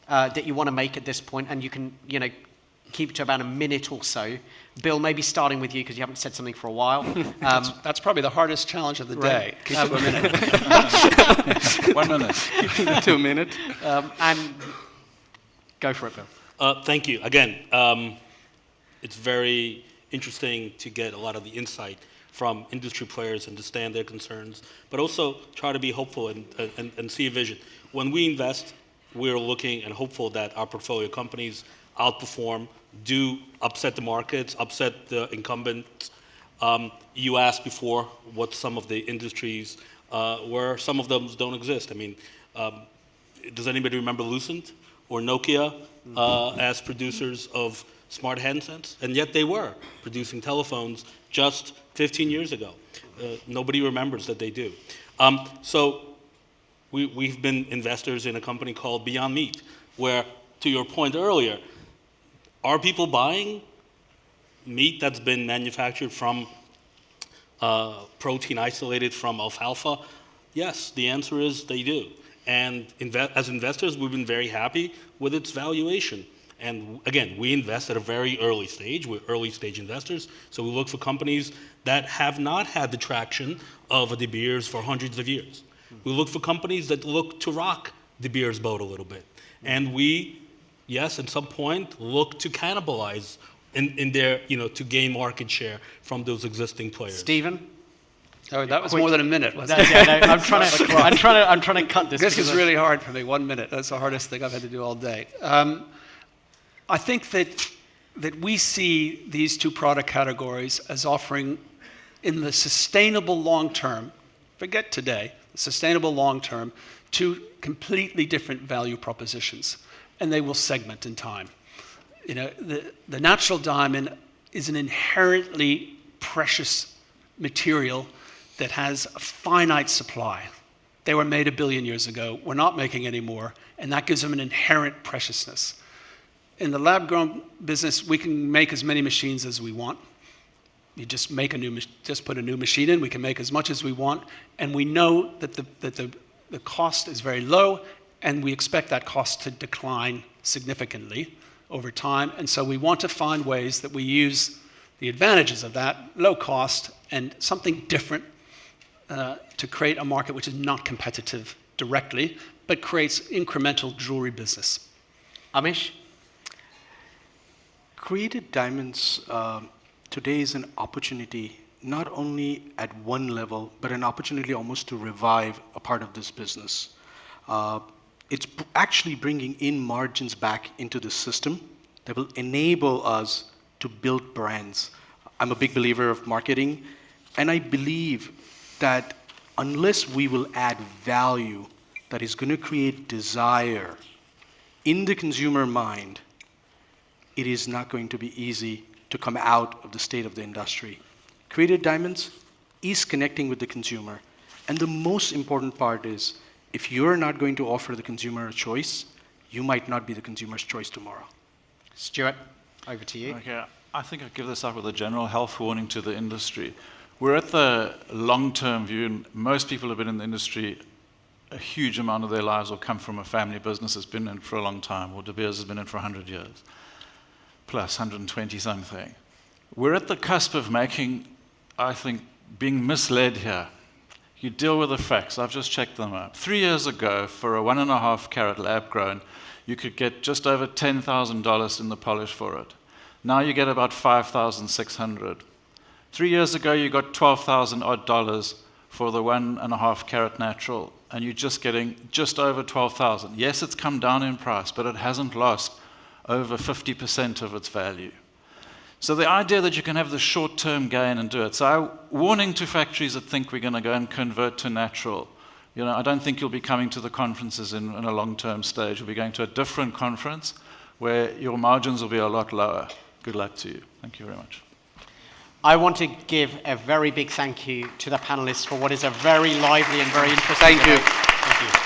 Speaker 1: that you want to make at this point, and you can, you know, keep to about a minute or so. Bill, maybe starting with you because you haven't said something for a while.
Speaker 3: That's probably the hardest challenge of the day. Keep it to a minute.
Speaker 4: 1 minute.
Speaker 2: Keep it to a minute.
Speaker 1: And go for it, Bill.
Speaker 5: Thank you. Again, it's very interesting to get a lot of the insight from industry players, understand their concerns, but also try to be hopeful and see a vision. When we invest, we're looking and hopeful that our portfolio companies outperform, do upset the markets, upset the incumbents. You asked before what some of the industries were. Some of them don't exist. I mean, does anybody remember Lucent or Nokia as producers of smart handsets? And yet they were producing telephones just 15 years ago. Nobody remembers that they do. So we've been investors in a company called Beyond Meat, where, to your point earlier, are people buying meat that's been manufactured from protein isolated from alfalfa? Yes, the answer is they do. And as investors, we've been very happy with its valuation. And again, we invest at a very early stage. We're early stage investors, so we look for companies that have not had the traction of a De Beers for hundreds of years. We look for companies that look to rock De Beers' boat a little bit. And we, yes, at some point, look to cannibalize in their, you know, to gain market share from those existing players.
Speaker 1: Stephen?
Speaker 3: Oh, that was more than a minute, wasn't it?
Speaker 1: Yeah, no, I'm trying to cut this.
Speaker 3: This is really hard for me. 1 minute. That's the hardest thing I've had to do all day. I think that we see these two product categories as offering, in the sustainable long term, forget today, the sustainable long term, two completely different value propositions, and they will segment in time. You know, the natural diamond is an inherently precious material that has a finite supply. They were made 1 billion years ago. We're not making any more, and that gives them an inherent preciousness. In the lab-grown business, we can make as many machines as we want. You just put a new machine in. We can make as much as we want, and we know that the cost is very low, and we expect that cost to decline significantly over time. And so we want to find ways that we use the advantages of that low cost and something different to create a market which is not competitive directly, but creates incremental jewelry business.
Speaker 1: Amish?
Speaker 2: Created diamonds today is an opportunity, not only at one level, but an opportunity almost to revive a part of this business. It's actually bringing in margins back into the system that will enable us to build brands. I'm a big believer of marketing, and I believe that unless we will add value that is going to create desire in the consumer mind, it is not going to be easy to come out of the state of the industry. Created diamonds is connecting with the consumer. And the most important part is, if you're not going to offer the consumer a choice, you might not be the consumer's choice tomorrow.
Speaker 1: Stuart, over to you.
Speaker 4: Okay, I think I'll give this up with a general health warning to the industry. We're at the long-term view, and most people have been in the industry a huge amount of their lives will come from a family business that's been in for a long time, or De Beers has been in for 100 years, plus 120 something. We're at the cusp of making, I think, being misled here. You deal with the facts. I've just checked them up. 3 years ago, for a 1.5 carat lab grown, you could get just over $10,000 in the polish for it. Now you get about $5,600. 3 years ago, you got $12,000 odd for the 1.5 carat natural, and you're just getting just over 12,000. Yes, it's come down in price, but it hasn't lost over 50% of its value. So the idea that you can have the short-term gain and do it. So warning to factories that think we're going to go and convert to natural. You know, I don't think you'll be coming to the conferences in a long-term stage. You'll be going to a different conference where your margins will be a lot lower. Good luck to you. Thank you very much.
Speaker 1: I want to give a very big thank you to the panelists for what is a very lively and very interesting debate.
Speaker 3: Thank you.
Speaker 1: Thank you.